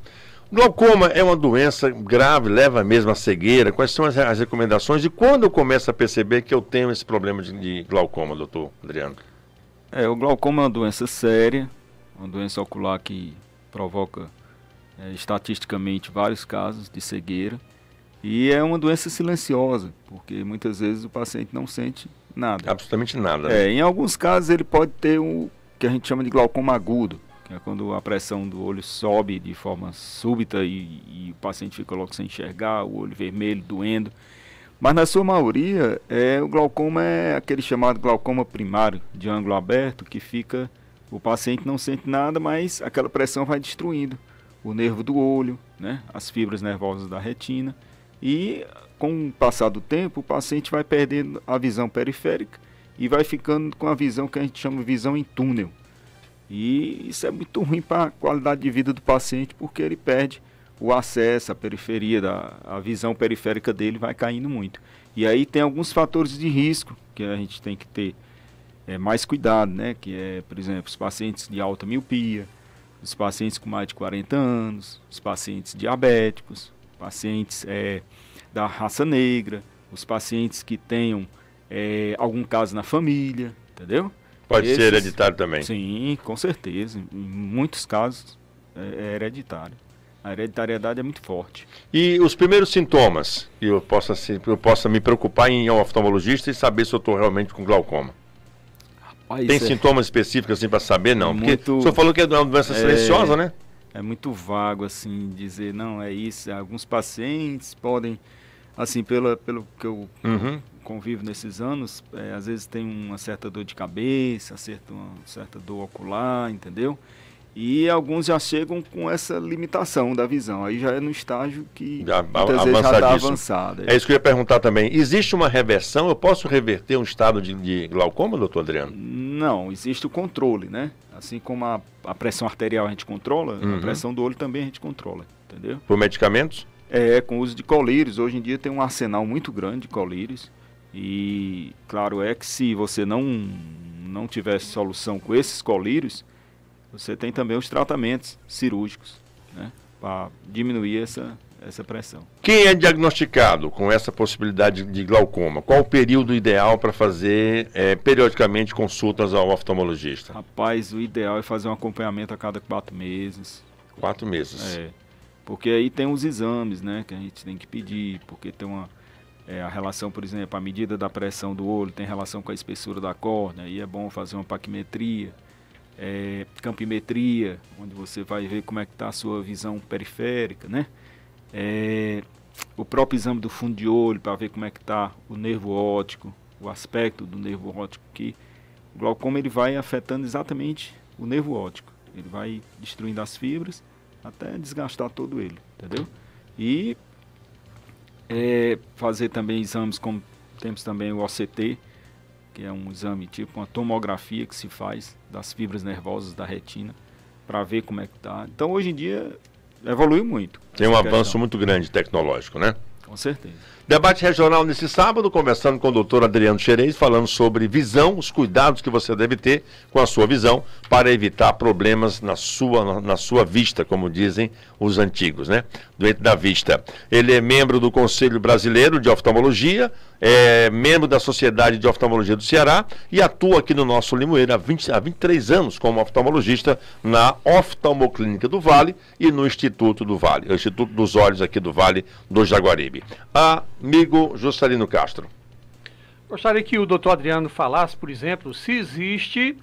O glaucoma é uma doença grave, leva mesmo à cegueira. Quais são as recomendações e quando eu começo a perceber que eu tenho esse problema de glaucoma, doutor Adriano? O glaucoma é uma doença séria, uma doença ocular que provoca estatisticamente vários casos de cegueira. E é uma doença silenciosa, porque muitas vezes o paciente não sente nada. Absolutamente nada. Né? Em alguns casos ele pode ter o que a gente chama de glaucoma agudo, que é quando a pressão do olho sobe de forma súbita e o paciente fica logo sem enxergar, o olho vermelho, doendo. Mas na sua maioria, o glaucoma é aquele chamado glaucoma primário, de ângulo aberto, que fica, o paciente não sente nada, mas aquela pressão vai destruindo o nervo do olho, né, as fibras nervosas da retina. E com o passar do tempo, o paciente vai perdendo a visão periférica e vai ficando com a visão que a gente chama de visão em túnel. E isso é muito ruim para a qualidade de vida do paciente, porque ele perde o acesso à periferia, a visão periférica dele vai caindo muito. E aí tem alguns fatores de risco que a gente tem que ter mais cuidado, né? Que é, por exemplo, os pacientes de alta miopia, os pacientes com mais de 40 anos, os pacientes diabéticos, pacientes da raça negra, os pacientes que tenham algum caso na família, entendeu? Pode ser hereditário também. Sim, com certeza. Em muitos casos é hereditário. A hereditariedade é muito forte. E os primeiros sintomas que eu possa me preocupar em ir ao oftalmologista e saber se eu estou realmente com glaucoma? Rapaz, tem sintomas específicos assim para saber? Não, porque muito, o senhor falou que é uma doença silenciosa, né? É muito vago assim dizer, não, é isso. Alguns pacientes podem, assim, pelo que eu convivo nesses anos, às vezes tem uma certa dor de cabeça, uma certa dor ocular, entendeu? E alguns já chegam com essa limitação da visão. Aí já é no estágio que muitas vezes já está avançado. É isso que eu ia perguntar também. Existe uma reversão? Eu posso reverter um estado de glaucoma, doutor Adriano? Não, existe o controle, né? Assim como a pressão arterial a gente controla, a pressão do olho também a gente controla, entendeu? Por medicamentos? Com o uso de colírios. Hoje em dia tem um arsenal muito grande de colírios. E claro que se você não tiver solução com esses colírios, você tem também os tratamentos cirúrgicos, né, para diminuir essa pressão. Quem é diagnosticado com essa possibilidade de glaucoma, qual o período ideal para fazer periodicamente consultas ao oftalmologista? Rapaz, o ideal é fazer um acompanhamento a cada 4 meses. 4 meses. Porque aí tem os exames, né, que a gente tem que pedir, porque tem a relação, por exemplo, a medida da pressão do olho tem relação com a espessura da córnea, aí é bom fazer uma paquimetria. Campimetria, onde você vai ver como é que está a sua visão periférica, né? O próprio exame do fundo de olho para ver como é que está o nervo óptico, o aspecto do nervo óptico, que o glaucoma ele vai afetando exatamente o nervo óptico, ele vai destruindo as fibras até desgastar todo ele, entendeu? E fazer também exames como temos também o OCT, que é um exame tipo uma tomografia que se faz das fibras nervosas da retina, para ver como é que está. Então, hoje em dia, evoluiu muito. Tem um avanço muito grande tecnológico, né? Com certeza. Debate regional nesse sábado, conversando com o doutor Adriano Xerez, falando sobre visão, os cuidados que você deve ter com a sua visão para evitar problemas na sua vista, como dizem os antigos, né? Doente da vista. Ele é membro do Conselho Brasileiro de Oftalmologia, é membro da Sociedade de Oftalmologia do Ceará e atua aqui no nosso Limoeiro há 23 anos como oftalmologista na Oftalmoclínica do Vale e no Instituto do Vale, o Instituto dos Olhos aqui do Vale do Jaguaribe. Amigo Juscelino Castro. Gostaria que o doutor Adriano falasse, por exemplo, se existe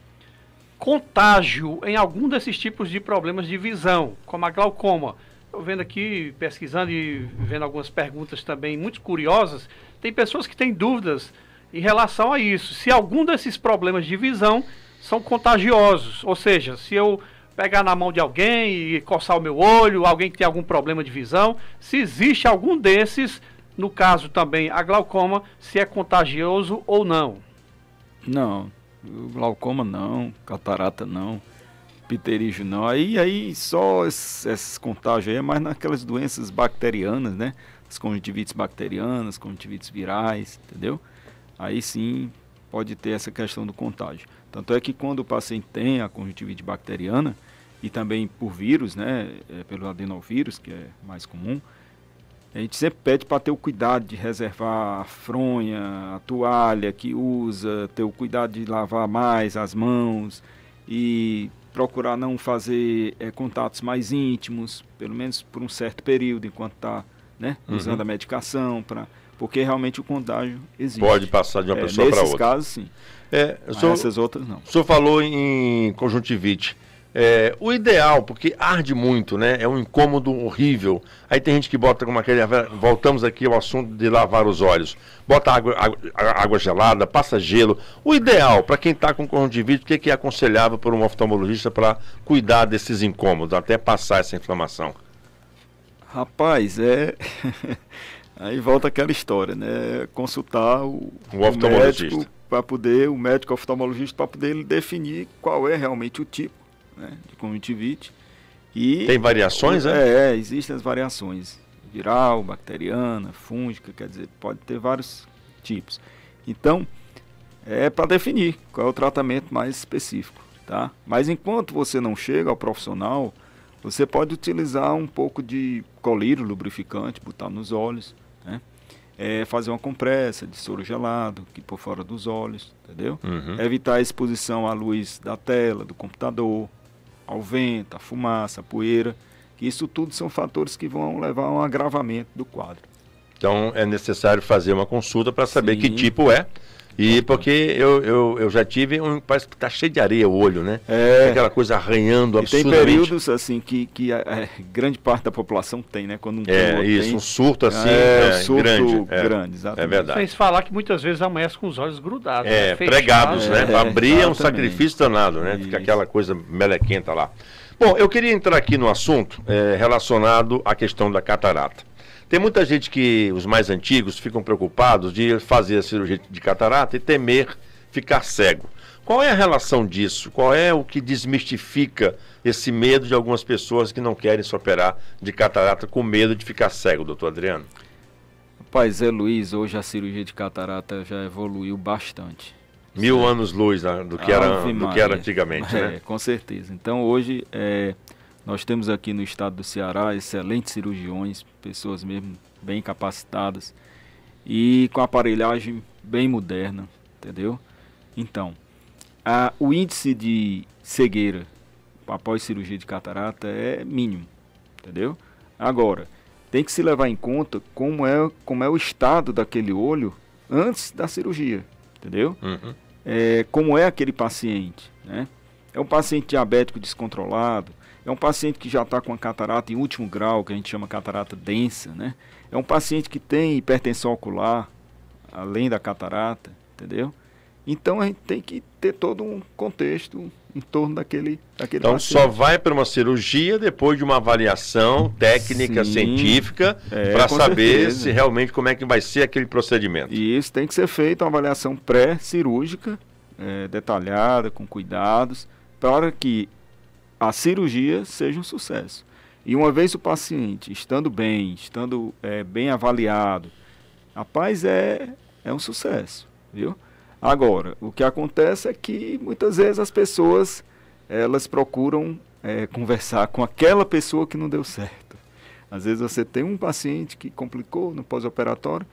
contágio em algum desses tipos de problemas de visão, como a glaucoma. Estou vendo aqui, pesquisando e vendo algumas perguntas também muito curiosas, tem pessoas que têm dúvidas em relação a isso. Se algum desses problemas de visão são contagiosos, ou seja, se eu pegar na mão de alguém e coçar o meu olho, alguém que tem algum problema de visão, se existe algum desses, no caso também a glaucoma, se é contagioso ou não. Não, glaucoma não, catarata não, pterígio não. Aí só esses contágios aí é mais naquelas doenças bacterianas, né? As conjuntivites bacterianas, conjuntivites virais, entendeu? Aí sim pode ter essa questão do contágio. Tanto é que quando o paciente tem a conjuntivite bacteriana, e também por vírus, né? Pelo adenovírus, que é mais comum, a gente sempre pede para ter o cuidado de reservar a fronha, a toalha que usa, ter o cuidado de lavar mais as mãos e procurar não fazer contatos mais íntimos, pelo menos por um certo período, enquanto está, né, usando a medicação, porque realmente o contágio existe. Pode passar de uma pessoa para outra. Nesses casos, sim. Essas outras, não. O senhor falou em conjuntivite. O ideal, porque arde muito, né? É um incômodo horrível. Aí tem gente que bota como aquele... Voltamos aqui ao assunto de lavar os olhos. Bota água gelada, passa gelo. O ideal, para quem está com conjuntivite, o que é aconselhável por um oftalmologista para cuidar desses incômodos, até passar essa inflamação? Rapaz, aí volta aquela história, né? Consultar o oftalmologista médico para poder, o médico oftalmologista, para poder ele definir qual é realmente o tipo, né, de conjuntivite. E tem variações, né? Existem as variações. Viral, bacteriana, fúngica, quer dizer, pode ter vários tipos. Então, é para definir qual é o tratamento mais específico, tá? Mas enquanto você não chega ao profissional, você pode utilizar um pouco de colírio lubrificante, botar nos olhos, né? Fazer uma compressa de soro gelado aqui por fora dos olhos, entendeu? Evitar a exposição à luz da tela, do computador, ao vento, à fumaça, à poeira. Isso tudo são fatores que vão levar a um agravamento do quadro. Então é necessário fazer uma consulta para saber que tipo é. E porque eu já tive, parece que está cheio de areia o olho, né? Aquela coisa arranhando absurdamente. Tem períodos assim que a grande parte da população tem, né? Quando um surto assim um surto grande, exatamente. É verdade. Sem falar que muitas vezes amanhece com os olhos grudados. Pregados, né? Abrir é um sacrifício danado, né? Fica aquela coisa melequenta lá. Bom, eu queria entrar aqui no assunto relacionado à questão da catarata. Tem muita gente que, os mais antigos, ficam preocupados de fazer a cirurgia de catarata e temer ficar cego. Qual é a relação disso? Qual é o que desmistifica esse medo de algumas pessoas que não querem se operar de catarata com medo de ficar cego, doutor Adriano? Rapaz, Luiz, hoje a cirurgia de catarata já evoluiu bastante. 1000 anos-luz do que era antigamente, né? Com certeza. Então hoje nós temos aqui no estado do Ceará excelentes cirurgiões, pessoas mesmo bem capacitadas e com aparelhagem bem moderna, entendeu? Então, o índice de cegueira após cirurgia de catarata é mínimo, entendeu? Agora, tem que se levar em conta como é o estado daquele olho antes da cirurgia, entendeu? Como é aquele paciente, né? É um paciente diabético descontrolado, é um paciente que já está com a catarata em último grau, que a gente chama catarata densa, né? É um paciente que tem hipertensão ocular, além da catarata, entendeu? Então a gente tem que ter todo um contexto em torno daquele então paciente. Só vai para uma cirurgia depois de uma avaliação técnica, científica, para saber se realmente como é que vai ser aquele procedimento. E isso tem que ser feito uma avaliação pré-cirúrgica, detalhada, com cuidados, para que a cirurgia seja um sucesso. E uma vez o paciente estando bem, estando bem avaliado, rapaz, é um sucesso, viu? Agora, o que acontece é que muitas vezes as pessoas, elas procuram conversar com aquela pessoa que não deu certo. Às vezes você tem um paciente que complicou no pós-operatório,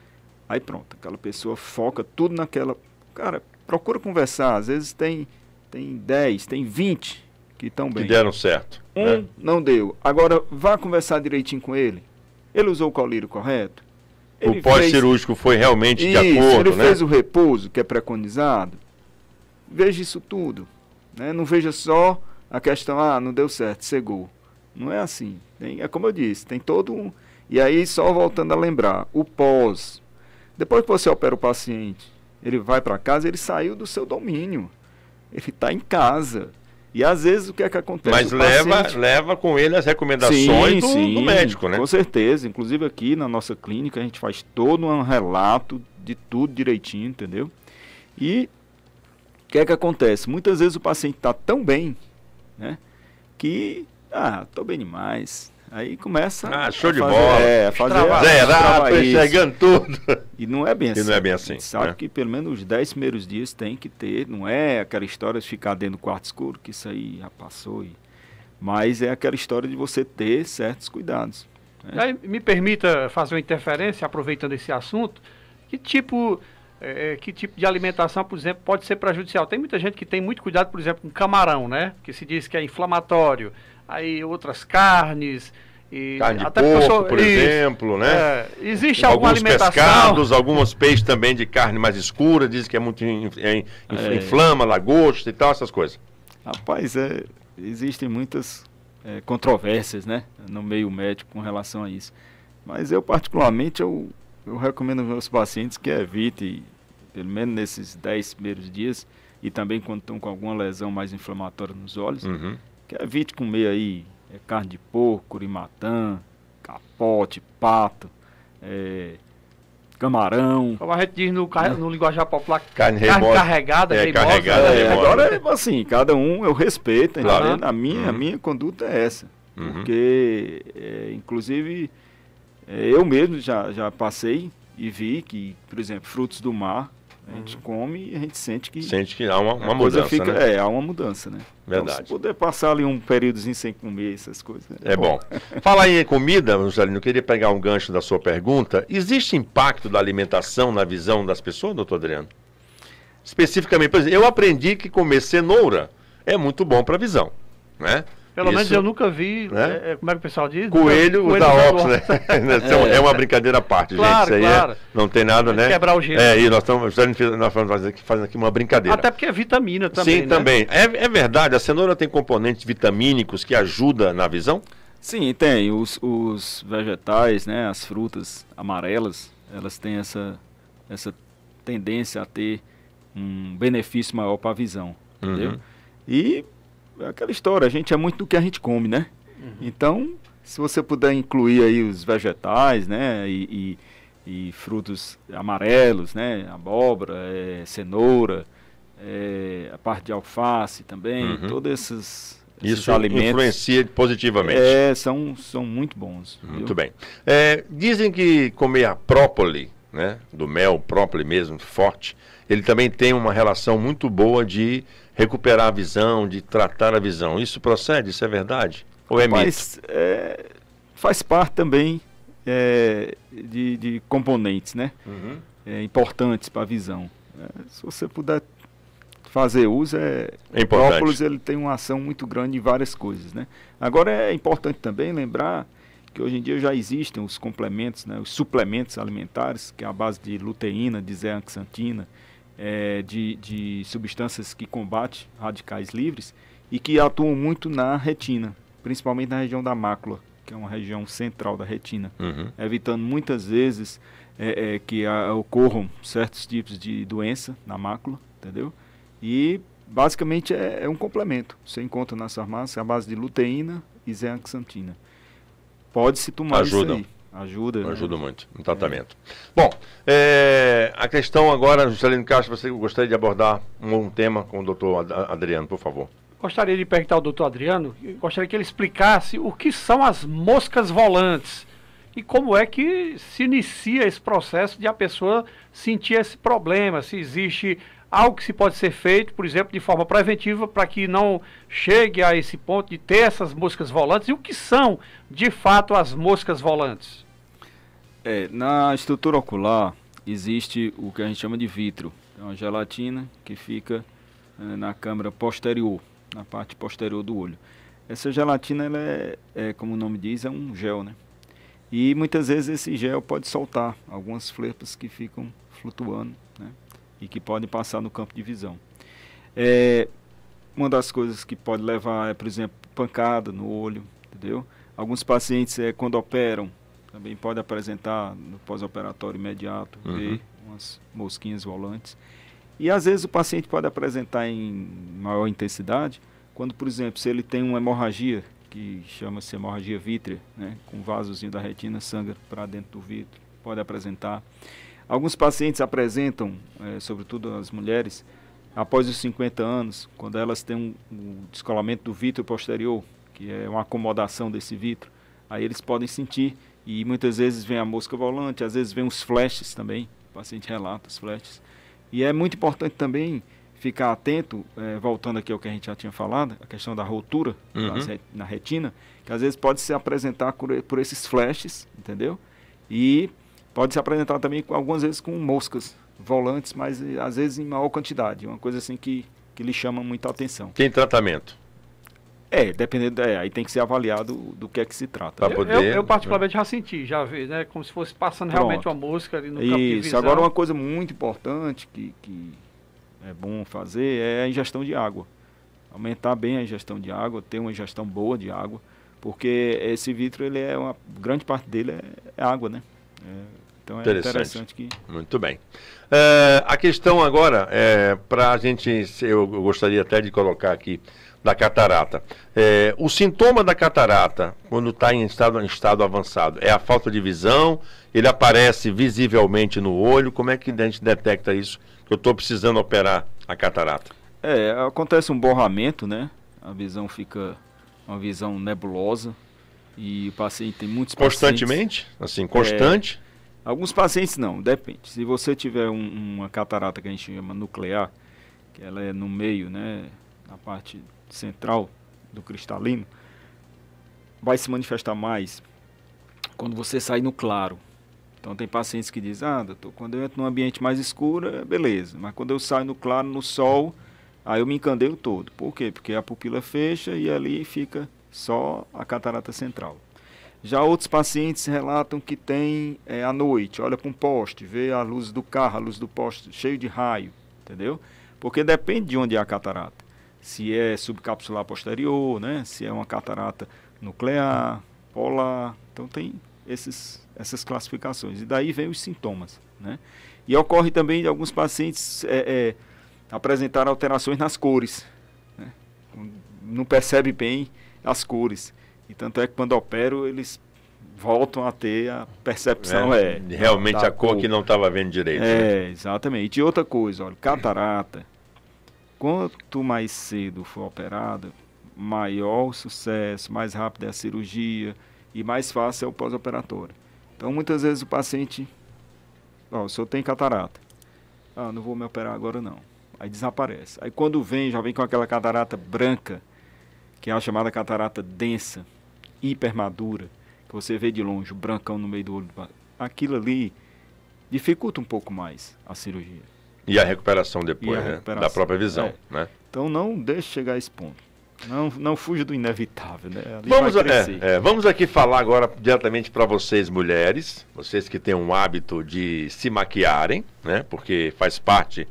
aí pronto, aquela pessoa foca tudo naquela... Cara, procura conversar, às vezes tem 10, tem 20 que estão bem. Que deram certo. Um não deu. Agora, vá conversar direitinho com ele. Ele usou o colírio correto? O pós-cirúrgico foi realmente de acordo, ele fez o repouso que é preconizado. Veja isso tudo. Né? Não veja só a questão, não deu certo, cegou. Não é assim. É como eu disse, tem todo um... E aí, só voltando a lembrar, o pós. Depois que você opera o paciente, ele vai para casa, ele saiu do seu domínio. Ele está em casa. E às vezes o que é que acontece? Mas leva com ele as recomendações do médico, né? Com certeza. Inclusive aqui na nossa clínica a gente faz todo um relato de tudo direitinho, entendeu? E o que é que acontece? Muitas vezes o paciente está tão bem, né? Que, estou bem demais. Aí começa show de bola. Zerado, enxergando tudo. E não é bem assim. E não é bem assim. A gente sabe que pelo menos os 10 primeiros dias tem que ter, não é aquela história de ficar dentro do quarto escuro, que isso aí já passou. Mas é aquela história de você ter certos cuidados. Né? Aí, me permita fazer uma interferência, aproveitando esse assunto. Que tipo de alimentação, por exemplo, pode ser prejudicial? Tem muita gente que tem muito cuidado, por exemplo, com camarão, né? Que se diz que é inflamatório. Aí outras carnes... Carne de porco, por exemplo, né? Existe alguma alimentação... pescados, alguns peixes também de carne mais escura, dizem que é muito inflama, lagosta e tal, essas coisas. Rapaz, existem muitas controvérsias, né? No meio médico com relação a isso. Mas eu, particularmente, eu recomendo aos meus pacientes que evite, pelo menos nesses 10 primeiros dias, e também quando estão com alguma lesão mais inflamatória nos olhos, que evite comer aí carne de porco, curimatã, capote, pato, camarão. Como a gente diz no linguajar popular, carne carregada, carregada. Agora, assim, cada um eu respeito, claro. A minha conduta é essa. Porque, inclusive, eu mesmo já passei e vi que, por exemplo, frutos do mar, a gente come e a gente sente que há uma mudança, né? Há uma mudança, né? Verdade. Então, se puder passar ali um períodozinho sem comer essas coisas... Né? É bom. Fala aí em comida, Juscelino, eu queria pegar um gancho da sua pergunta. Existe impacto da alimentação na visão das pessoas, doutor Adriano? Especificamente, por exemplo, eu aprendi que comer cenoura é muito bom para a visão, né? Pelo menos eu nunca vi, né? Como é que o pessoal diz? Coelho da óculos, né? É uma brincadeira à parte, claro, gente. Isso aí não tem nada, né? Quebrar o gelo. E nós estamos fazendo aqui uma brincadeira. Até porque é vitamina também, Sim, também. É verdade, a cenoura tem componentes vitamínicos que ajudam na visão? Sim, tem. Os vegetais, né? As frutas amarelas, elas têm essa tendência a ter um benefício maior para a visão, entendeu? E aquela história, a gente é muito do que a gente come, né? Então, se você puder incluir aí os vegetais, né? E frutos amarelos, né? Abóbora, cenoura, a parte de alface também, todos esses isso alimentos influencia positivamente. São muito bons. Muito bem. Dizem que comer a própoli, né? Do mel, própoli mesmo, forte, ele também tem uma relação muito boa de recuperar a visão, de tratar a visão. Isso procede? Isso é verdade? Ou é mito? Faz parte também de componentes, né? Importantes para a visão. Se você puder fazer uso, o própolis ele tem uma ação muito grande em várias coisas, né? Agora é importante também lembrar que hoje em dia já existem os complementos, né? Os suplementos alimentares, que é a base de luteína, de zeaxantina, de substâncias que combatem radicais livres e que atuam muito na retina, principalmente na região da mácula, que é uma região central da retina, evitando muitas vezes que ocorram certos tipos de doença na mácula, entendeu? E basicamente é um complemento. Você encontra nas farmácias a base de luteína e zeaxantina. Pode-se tomar isso aí. Ajuda muito no tratamento. Bom, a questão agora, Juscelino Castro, você gostaria de abordar um tema com o doutor Adriano, por favor. Gostaria de perguntar ao doutor Adriano, gostaria que ele explicasse o que são as moscas volantes e como é que se inicia esse processo de a pessoa sentir esse problema, se existe algo que se pode ser feito, por exemplo, de forma preventiva para que não chegue a esse ponto de ter essas moscas volantes. E o que são, de fato, as moscas volantes? Na estrutura ocular existe o que a gente chama de vítreo. É uma gelatina que fica na câmara posterior, na parte posterior do olho. Essa gelatina, ela como o nome diz, é um gel, né? E muitas vezes esse gel pode soltar algumas flepas que ficam flutuando, né? E que podem passar no campo de visão. Uma das coisas que pode levar por exemplo, pancada no olho, entendeu? Alguns pacientes, quando operam, também pode apresentar no pós-operatório imediato, ver umas mosquinhas volantes. E às vezes o paciente pode apresentar em maior intensidade, quando, por exemplo, se ele tem uma hemorragia, que chama-se hemorragia vítrea, né, com vasozinho da retina, sangra para dentro do vítreo, pode apresentar. Alguns pacientes apresentam, sobretudo as mulheres, após os 50 anos, quando elas têm um descolamento do vítreo posterior, que é uma acomodação desse vítreo, aí eles podem sentir, e muitas vezes vem a mosca volante, às vezes vem os flashes também, o paciente relata os flashes. E é muito importante também ficar atento, voltando aqui ao que a gente já tinha falado, a questão da rotura na retina, que às vezes pode se apresentar por esses flashes, entendeu? E pode se apresentar também algumas vezes com moscas volantes, mas às vezes em maior quantidade, uma coisa assim que lhe chama muita atenção. Tem tratamento? Dependendo, aí tem que ser avaliado do que é que se trata. Eu particularmente já senti, já vi, né? Como se fosse passando realmente uma mosca ali no campo de visão. Agora uma coisa muito importante que é bom fazer é a ingestão de água. Aumentar bem a ingestão de água, ter uma ingestão boa de água, porque esse vítreo, uma grande parte dele é água, né? Então é interessante que... Muito bem. A questão agora, para a gente, eu gostaria até de colocar aqui, da catarata. O sintoma da catarata, quando está em estado avançado, é a falta de visão, ele aparece visivelmente no olho, como é que a gente detecta isso? Que eu estou precisando operar a catarata. Acontece um borramento, né? A visão fica uma visão nebulosa e o paciente tem muitos Constantemente? Assim, constante? Alguns pacientes não, depende. Se você tiver uma catarata que a gente chama nuclear, que ela é no meio, né? Na parte central do cristalino, vai se manifestar mais quando você sai no claro. Então tem pacientes que dizem, doutor, quando eu entro num ambiente mais escuro, beleza, mas quando eu saio no claro, no sol, aí eu me encandeio todo. Por quê? Porque a pupila fecha e ali fica só a catarata central. Já outros pacientes relatam que tem à noite, olha para um poste, vê a luz do carro, a luz do poste cheio de raio, entendeu? Porque depende de onde é a catarata. Se é subcapsular posterior, né? Se é uma catarata nuclear, polar. Então tem essas classificações. E daí vem os sintomas, né? E ocorre também de alguns pacientes apresentar alterações nas cores, né? Não percebe bem as cores. E tanto é que quando operam, eles voltam a ter a percepção. Realmente a cor que não estava vendo direito. Né? Exatamente. E outra coisa, olha, catarata. Quanto mais cedo for operada, maior o sucesso, mais rápida é a cirurgia e mais fácil é o pós-operatório. Então, muitas vezes o paciente, o senhor tem catarata. Não vou me operar agora não. Aí desaparece. Aí quando já vem com aquela catarata branca, que é a chamada catarata densa, hipermadura, que você vê de longe, o brancão no meio do olho. Aquilo ali dificulta um pouco mais a cirurgia. E a recuperação depois, da própria visão, né? Então não deixe chegar a esse ponto. Não fuja do inevitável, né? Vamos aqui falar agora diretamente para vocês mulheres, vocês que têm um hábito de se maquiarem, né? Porque faz parte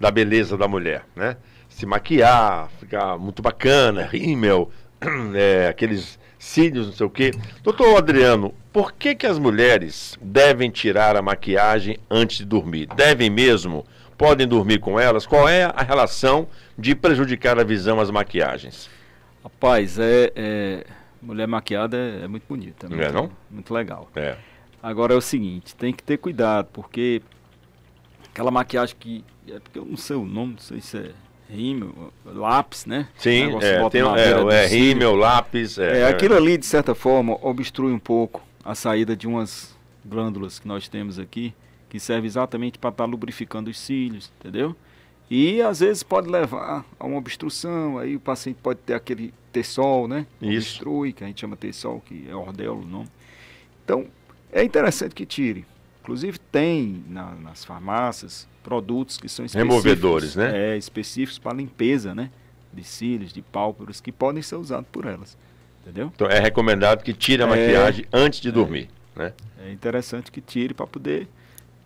da beleza da mulher, né? Se maquiar, ficar muito bacana, rímel, aqueles cílios, não sei o quê. Doutor Adriano, por que as mulheres devem tirar a maquiagem antes de dormir? Devem mesmo? Podem dormir com elas? Qual é a relação de prejudicar a visão as maquiagens? Rapaz, mulher maquiada é muito bonita. Não é não? Muito legal. Agora é o seguinte, tem que ter cuidado, porque aquela maquiagem porque eu não sei o nome, não sei se é rímel, lápis, né? Sim, Negócio que bota tem na beira do cílio. rímel, lápis. Aquilo ali, de certa forma, obstrui um pouco a saída de umas glândulas que nós temos aqui, que serve exatamente para estar lubrificando os cílios, entendeu? E às vezes pode levar a uma obstrução, aí o paciente pode ter aquele T-sol, né? Isso. Obstrui, que a gente chama T-sol, que é ordelo o nome. Então, é interessante que tire. Inclusive tem nas farmácias produtos que são específicos. Removedores, né? Específicos para limpeza, né? De cílios, de pálpebras, que podem ser usados por elas. Entendeu? Então é recomendado que tire a maquiagem antes de dormir, né? É interessante que tire para poder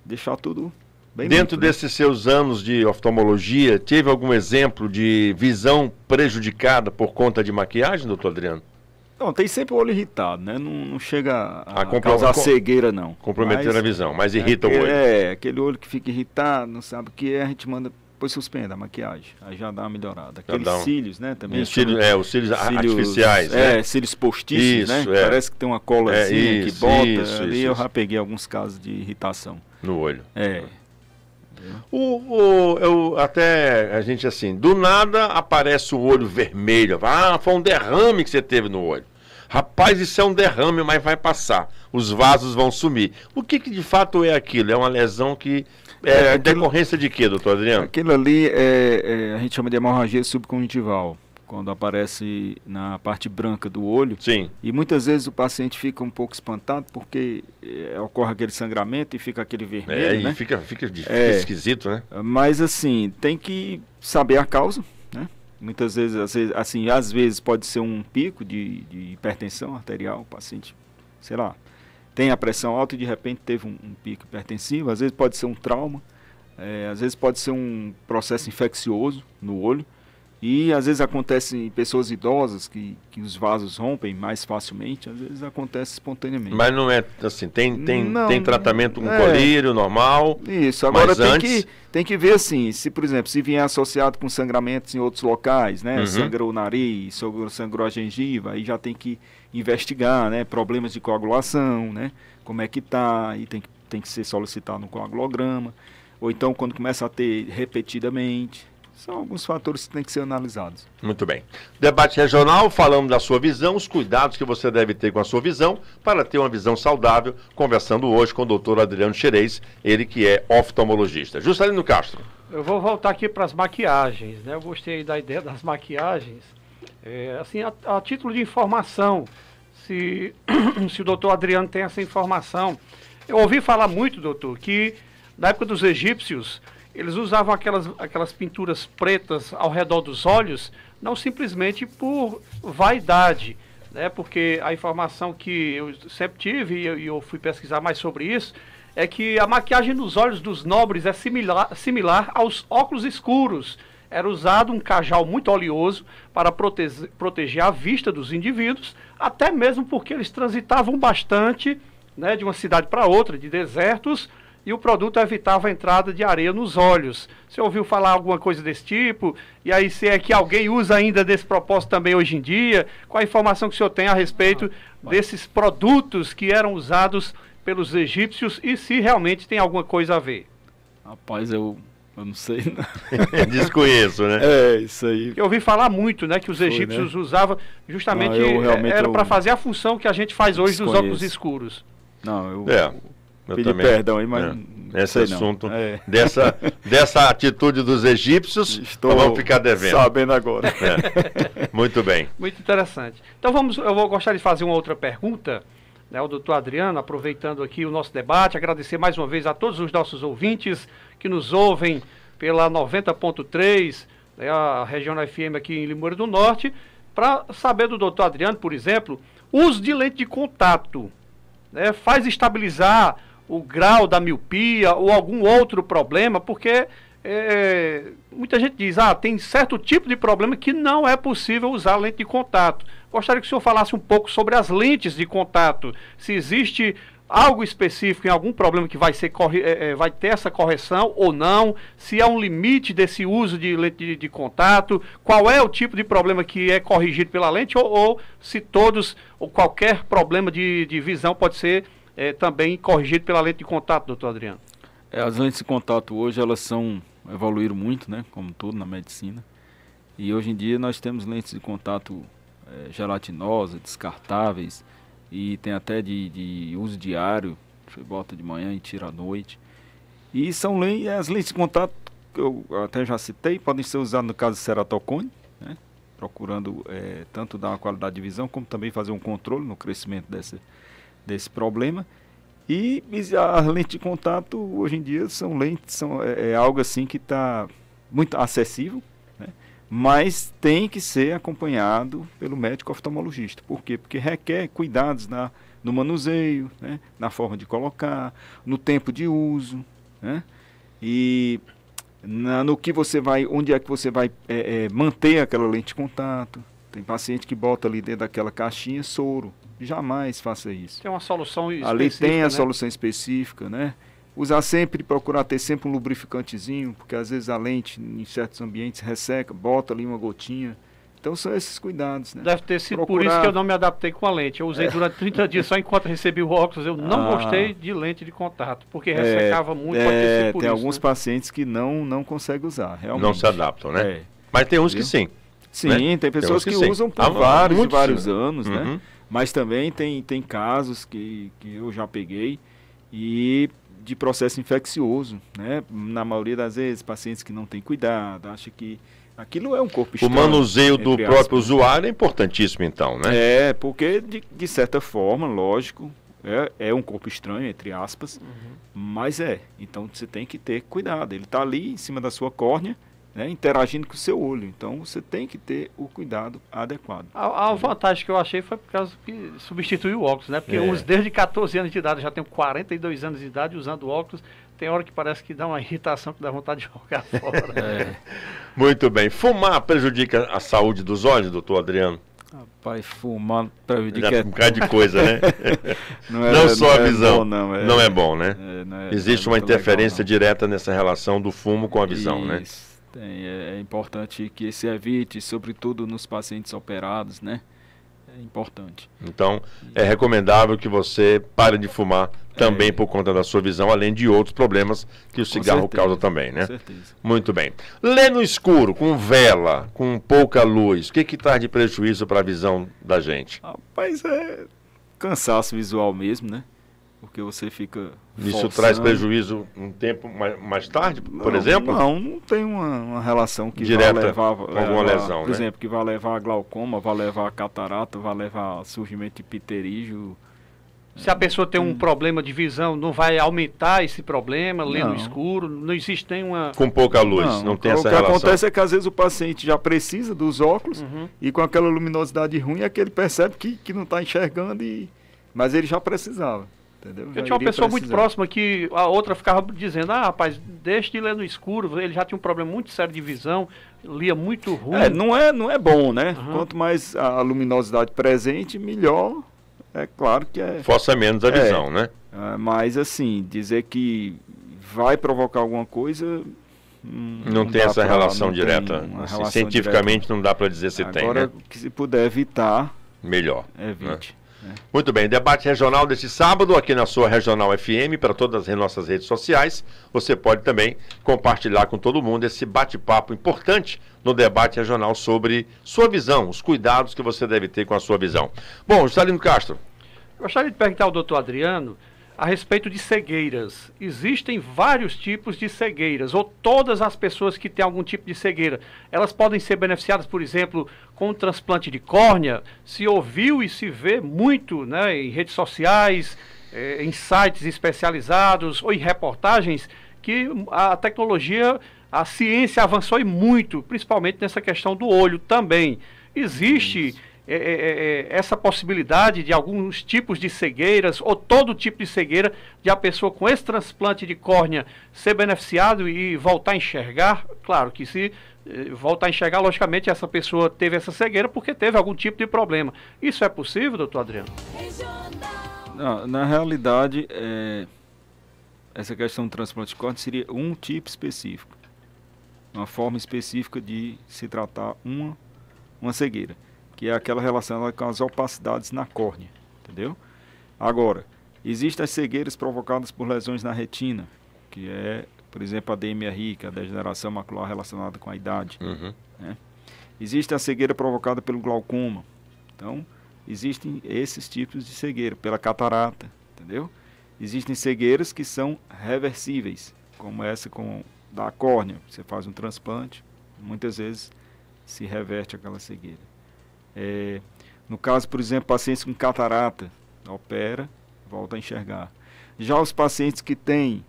deixar tudo bem Dentro limpo, né? desses seus anos de oftalmologia, teve algum exemplo de visão prejudicada por conta de maquiagem, doutor Adriano? Não, tem sempre o olho irritado, né? Não chega a compro- causar cegueira, não. Comprometer Mas a visão, mas irrita o olho. Aquele olho que fica irritado, não sabe o que é, a gente manda, depois suspende a maquiagem. Aí já dá uma melhorada. Aqueles dá um- cílios, né? Também Os cílios, os cílios artificiais, É, né? cílios postiços, Isso, né? Parece que tem uma colazinha que isso, bota. isso, Ali isso, eu isso. já peguei alguns casos de irritação. No olho. É. Até a gente assim, do nada aparece o olho vermelho. Ah, foi um derrame que você teve no olho. Rapaz, isso é um derrame, mas vai passar. Os vasos vão sumir. O que de fato é aquilo? É uma lesão que é decorrência de quê, doutor Adriano? Aquilo ali a gente chama de hemorragia subconjuntival, quando aparece na parte branca do olho. Sim. E muitas vezes o paciente fica um pouco espantado porque ocorre aquele sangramento e fica aquele vermelho, né? E fica esquisito, né? Mas assim, tem que saber a causa, né? Muitas vezes, às vezes pode ser um pico de hipertensão arterial, o paciente, sei lá, tem a pressão alta e de repente teve um pico hipertensivo, às vezes pode ser um trauma, às vezes pode ser um processo infeccioso no olho, e às vezes acontece em pessoas idosas que os vasos rompem mais facilmente, às vezes acontece espontaneamente. Mas não é assim, tem Não, tratamento com colírio normal. Isso, agora mas tem que ver assim, se por exemplo, se vier associado com sangramentos em outros locais, né, Uhum. sangrou o nariz, sangrou a gengiva, aí já tem que investigar, né, problemas de coagulação, né, como é que tá, e tem que ser solicitado no coagulograma, ou então quando começa a ter repetidamente. São alguns fatores que têm que ser analisados. Muito bem. Debate regional, falando da sua visão, os cuidados que você deve ter com a sua visão para ter uma visão saudável, conversando hoje com o doutor Adriano Xerez, ele que é oftalmologista. Juscelino Castro. Eu vou voltar aqui para as maquiagens, né? Eu gostei da ideia das maquiagens. Assim, a título de informação, se o doutor Adriano tem essa informação. Eu ouvi falar muito, doutor, que na época dos egípcios, eles usavam aquelas pinturas pretas ao redor dos olhos, não simplesmente por vaidade, né? Porque a informação que eu sempre tive, e eu fui pesquisar mais sobre isso, é que a maquiagem nos olhos dos nobres é similar aos óculos escuros. Era usado um cajal muito oleoso para proteger a vista dos indivíduos, até mesmo porque eles transitavam bastante, né, de uma cidade para outra, de desertos, e o produto evitava a entrada de areia nos olhos. Você ouviu falar alguma coisa desse tipo? E aí, se é que alguém usa ainda desse propósito também hoje em dia? Qual a informação que o senhor tem a respeito desses produtos que eram usados pelos egípcios e se realmente tem alguma coisa a ver? Rapaz, eu não sei, não. Desconheço, né? Isso aí. Eu ouvi falar muito, né, que os egípcios usavam justamente, era para fazer a função que a gente faz hoje dos óculos escuros. Não, Eu pedi também, perdão aí, mas esse assunto, não. dessa atitude dos egípcios, Estou vamos ficar devendo. sabendo agora. Muito bem. Muito interessante. Então eu gostaria de fazer uma outra pergunta, né, ao doutor Adriano, aproveitando aqui o nosso debate, agradecer mais uma vez a todos os nossos ouvintes que nos ouvem pela 90.3, né, a Regional FM aqui em Limoeiro do Norte, para saber do doutor Adriano, por exemplo, uso de lente de contato, né, faz estabilizar o grau da miopia ou algum outro problema, porque muita gente diz, tem certo tipo de problema que não é possível usar lente de contato. Gostaria que o senhor falasse um pouco sobre as lentes de contato, se existe algo específico em algum problema que vai ter essa correção ou não, se há um limite desse uso de lente de contato, qual é o tipo de problema que é corrigido pela lente, ou se todos, ou qualquer problema de visão pode ser também corrigido pela lente de contato, doutor Adriano. As lentes de contato hoje, elas são evoluíram muito, né? Como tudo na medicina. E hoje em dia nós temos lentes de contato gelatinosas, descartáveis, e tem até de uso diário, você bota de manhã e tira à noite. E são as lentes de contato, que eu até já citei, podem ser usadas no caso de ceratocone, né? Procurando tanto dar uma qualidade de visão, como também fazer um controle no crescimento desse problema. E as lentes de contato, hoje em dia, é algo assim que está muito acessível, né? Mas tem que ser acompanhado pelo médico oftalmologista. Por quê? Porque requer cuidados no manuseio, né? Na forma de colocar, no tempo de uso, né? E no que você vai, onde é que você vai manter aquela lente de contato. Tem paciente que bota ali dentro daquela caixinha soro. Jamais faça isso. Tem uma solução específica, ali tem a né? solução específica, né? Usar sempre, procurar ter sempre um lubrificantezinho, porque às vezes a lente em certos ambientes resseca, bota ali uma gotinha. Então são esses cuidados, né? Deve ter sido por isso que eu não me adaptei com a lente. Eu usei durante 30 dias, só enquanto recebi o óculos. Eu não gostei de lente de contato, porque ressecava muito. Pode ter sido por tem isso, alguns né? pacientes que não conseguem usar, realmente. Não se adaptam, né? Mas tem uns que sim. Sim, né? tem pessoas que sim. usam por Há vários muitos, anos, Uhum. né? Mas também tem casos que eu já peguei e de processo infeccioso, né? Na maioria das vezes, pacientes que não têm cuidado, acham que aquilo é um corpo O estranho. manuseio do entre próprio aspas. usuário é importantíssimo, então, né? Porque de certa forma, lógico, é um corpo estranho, entre aspas, mas então você tem que ter cuidado. Ele está ali em cima da sua córnea, né, interagindo com o seu olho. Então você tem que ter o cuidado adequado. A vantagem que eu achei foi por causa que substituiu o óculos, né? Porque eu uso desde 14 anos de idade, eu já tenho 42 anos de idade usando óculos. Tem hora que parece que dá uma irritação, que dá vontade de jogar fora. Muito bem. Fumar prejudica a saúde dos olhos, doutor Adriano? Rapaz, fumar prejudica Já um bocado de coisa, né? não, Não só a visão. Bom, não, não é bom, né? não Existe é uma muito legal, interferência não. direta nessa relação do fumo com a visão, né? Isso. É importante que se evite, sobretudo nos pacientes operados, né? É importante. Então, é recomendável que você pare de fumar também por conta da sua visão, além de outros problemas que o cigarro certeza, causa também, né? Com certeza. Muito bem. Ler no escuro, com vela, com pouca luz, o que traz de prejuízo para a visão da gente? Rapaz, é cansaço visual mesmo, né? Porque você fica Isso forçando. traz prejuízo um tempo mais tarde, por exemplo? Não tem uma relação que Direta vai levar com alguma lesão, por né? exemplo, que vai levar a glaucoma, vai levar a catarata, vai levar a surgimento de pterígio. Se a pessoa tem um problema de visão, não vai aumentar esse problema, ler no Não. escuro, não existe nenhuma... Com pouca luz, não tem essa o que relação. acontece é que às vezes o paciente já precisa dos óculos e com aquela luminosidade ruim é que ele percebe que não está enxergando, mas ele já precisava. Entendeu? Eu tinha uma pessoa muito próxima que a outra ficava dizendo, rapaz, deixa de ler no escuro, ele já tinha um problema muito sério de visão, lia muito ruim. Não é bom, né? Quanto mais a luminosidade presente, melhor. É claro que é. Força menos a visão, né? Mas assim, dizer que vai provocar alguma coisa. Não tem essa relação direta. Assim, cientificamente não dá para dizer se tem. Agora, Né? que se puder evitar, melhor. evite. Muito bem, debate regional desse sábado aqui na sua Regional FM, para todas as nossas redes sociais. Você pode também compartilhar com todo mundo esse bate-papo importante no debate regional sobre sua visão, os cuidados que você deve ter com a sua visão. Bom, Juscelino Castro. Eu gostaria de perguntar ao doutor Adriano a respeito de cegueiras. Existem vários tipos de cegueiras, ou todas as pessoas que têm algum tipo de cegueira, elas podem ser beneficiadas, por exemplo, com um transplante de córnea. Se ouviu e se vê muito, né, em redes sociais, em sites especializados ou em reportagens, que a tecnologia, a ciência avançou e muito, principalmente nessa questão do olho também. Existe essa possibilidade de alguns tipos de cegueiras, ou todo tipo de cegueira, de a pessoa com esse transplante de córnea ser beneficiado e voltar a enxergar? Claro que se voltar a enxergar, logicamente essa pessoa teve essa cegueira porque teve algum tipo de problema. Isso é possível, doutor Adriano? Na realidade, essa questão do transplante de córnea seria um tipo específico, uma forma específica de se tratar uma cegueira, que é aquela relacionada com as opacidades na córnea, entendeu? Agora, existem as cegueiras provocadas por lesões na retina, que é por exemplo, a DMRI, que é a degeneração macular relacionada com a idade. Uhum. Existe a cegueira provocada pelo glaucoma. Então, existem esses tipos de cegueira, pela catarata, entendeu? Existem cegueiras que são reversíveis, como essa da córnea. Você faz um transplante, muitas vezes se reverte aquela cegueira. No caso, por exemplo, pacientes com catarata, opera, volta a enxergar. Já os pacientes que têm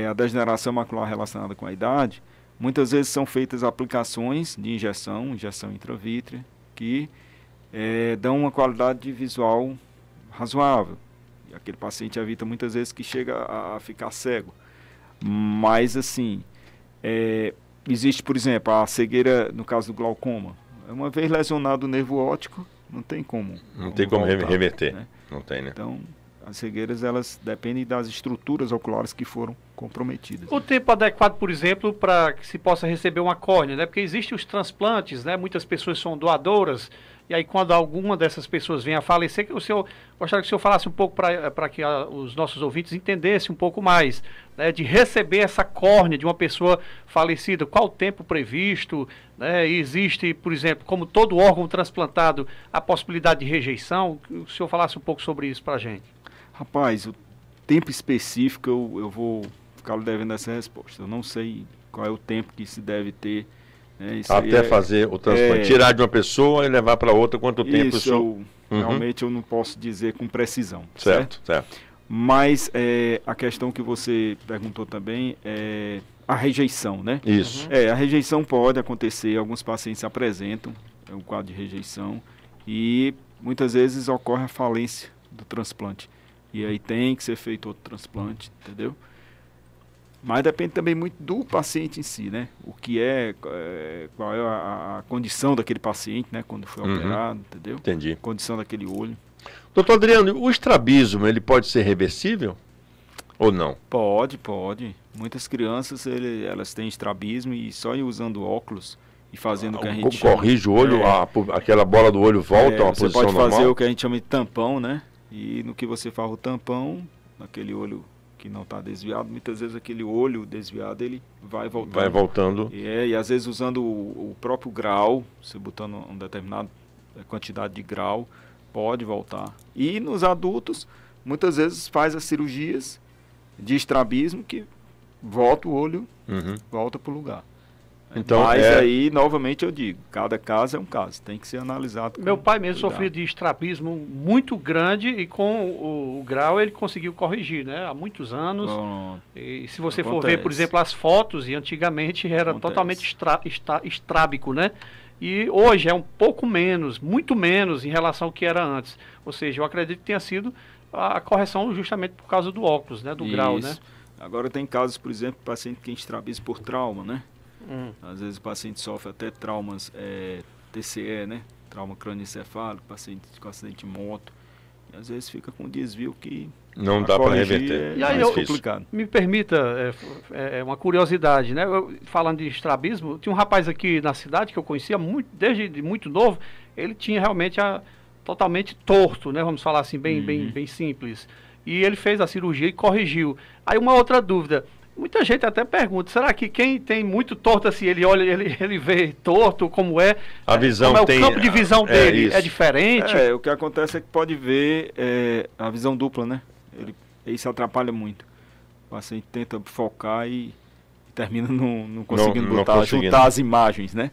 a degeneração macular relacionada com a idade, muitas vezes são feitas aplicações de injeção intravítrea, que dão uma qualidade visual razoável. E aquele paciente evita muitas vezes que chega a ficar cego. Mas, assim, existe, por exemplo, a cegueira no caso do glaucoma. Uma vez lesionado o nervo óptico, não tem como. Não tem como voltar, reverter. né? Não tem, né? Então, as cegueiras, elas dependem das estruturas oculares que foram comprometidas. O tempo adequado, por exemplo, para que se possa receber uma córnea, né? Porque existem os transplantes, né? Muitas pessoas são doadoras, e aí quando alguma dessas pessoas vem a falecer, gostaria que o senhor falasse um pouco para que os nossos ouvintes entendessem um pouco mais, né? De receber essa córnea de uma pessoa falecida, qual o tempo previsto, né? E existe, por exemplo, como todo órgão transplantado, a possibilidade de rejeição. Que o senhor falasse um pouco sobre isso para a gente. Rapaz, o tempo específico eu vou ficar devendo essa resposta. Eu não sei qual é o tempo que se deve ter. Né? Até fazer o transplante, tirar de uma pessoa e levar para outra, quanto tempo isso? Realmente eu não posso dizer com precisão. Certo. Mas a questão que você perguntou também é a rejeição, né? Isso. A rejeição pode acontecer, alguns pacientes apresentam um quadro de rejeição e muitas vezes ocorre a falência do transplante. E aí tem que ser feito outro transplante, entendeu? Mas depende também muito do paciente em si, né? O que qual é a condição daquele paciente, né? Quando foi operado, entendeu? Entendi. Condição daquele olho. Doutor Adriano, o estrabismo, ele pode ser reversível ou não? Pode. Muitas crianças, elas têm estrabismo e só ir usando óculos e fazendo o que a gente chama... Corrige o olho, aquela bola do olho volta a uma posição normal? Você pode fazer o que a gente chama de tampão, né? E no que você faz o tampão, naquele olho que não está desviado, muitas vezes aquele olho desviado, ele vai voltando. Vai voltando. E às vezes usando o próprio grau, você botando uma determinada quantidade de grau, pode voltar. E nos adultos, muitas vezes faz as cirurgias de estrabismo que volta o olho, volta para o lugar. Então, mas aí, novamente, eu digo, cada caso é um caso, tem que ser analisado. Meu pai mesmo sofria de estrabismo muito grande e com o grau ele conseguiu corrigir, né? Há muitos anos. E se você for ver, por exemplo, as fotos, e antigamente era totalmente estrábico, né? E hoje é um pouco menos, muito menos em relação ao que era antes. Ou seja, eu acredito que tenha sido a correção justamente por causa do óculos, né? Do grau, né? Agora tem casos, por exemplo, paciente que tem estrabismo por trauma, né? Às vezes o paciente sofre até traumas TCE, né? Trauma crânioencefálico, paciente com acidente de moto. E às vezes fica com desvio que não dá para reverter. E aí, complicado. Me permita uma curiosidade, né? Falando de estrabismo, tinha um rapaz aqui na cidade que eu conhecia desde muito novo. Ele tinha realmente totalmente torto, né? Vamos falar assim, bem simples. E ele fez a cirurgia e corrigiu. Aí uma outra dúvida. Muita gente até pergunta, será que quem tem muito torto assim, ele olha, ele vê torto, como é? A visão como o campo de visão dele é diferente? O que acontece é que pode ver a visão dupla, né? Isso atrapalha muito. O paciente tenta focar e termina não conseguindo juntar as imagens, né?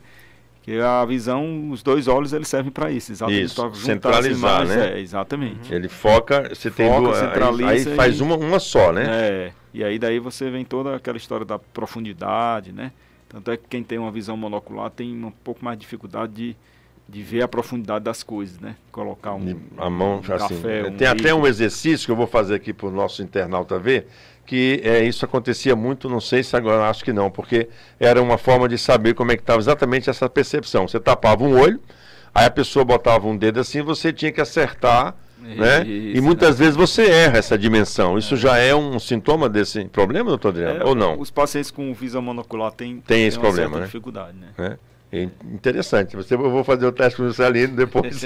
Porque a visão, os dois olhos, eles servem para isso, exatamente. Isso, centralizar, né? Exatamente. Ele foca, você tem duas, centraliza aí faz uma só, né? E aí daí você vem toda aquela história da profundidade, né? Tanto é que quem tem uma visão monocular tem um pouco mais de dificuldade de ver a profundidade das coisas, né? Colocar a mão, café, assim, tem até um exercício que eu vou fazer aqui para o nosso internauta ver, que isso acontecia muito, não sei se agora, acho que não, porque era uma forma de saber como é que estava exatamente essa percepção. Você tapava um olho, aí a pessoa botava um dedo assim, você tinha que acertar, né? E muitas vezes você erra essa dimensão. Isso já é um sintoma desse problema, doutor Adriano, ou não? Os pacientes com visão monocular têm esse problema, né? Dificuldade, né? Interessante. Eu vou fazer o teste com o Juscelino depois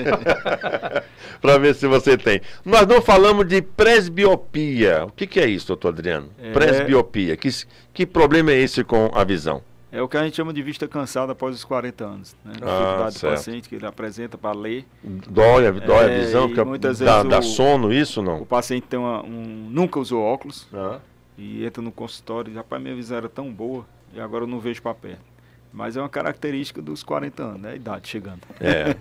para ver se você tem. Nós não falamos de presbiopia. O que é isso, doutor Adriano? Presbiopia. Que problema é esse com a visão? É o que a gente chama de vista cansada após os 40 anos. Né? Dificuldade do paciente que ele apresenta para ler. Dói a visão? E muitas vezes dá sono isso não? O paciente tem nunca usou óculos e entra no consultório e diz, rapaz, minha visão era tão boa e agora eu não vejo para perto. Mas é uma característica dos 40 anos, né? A idade chegando.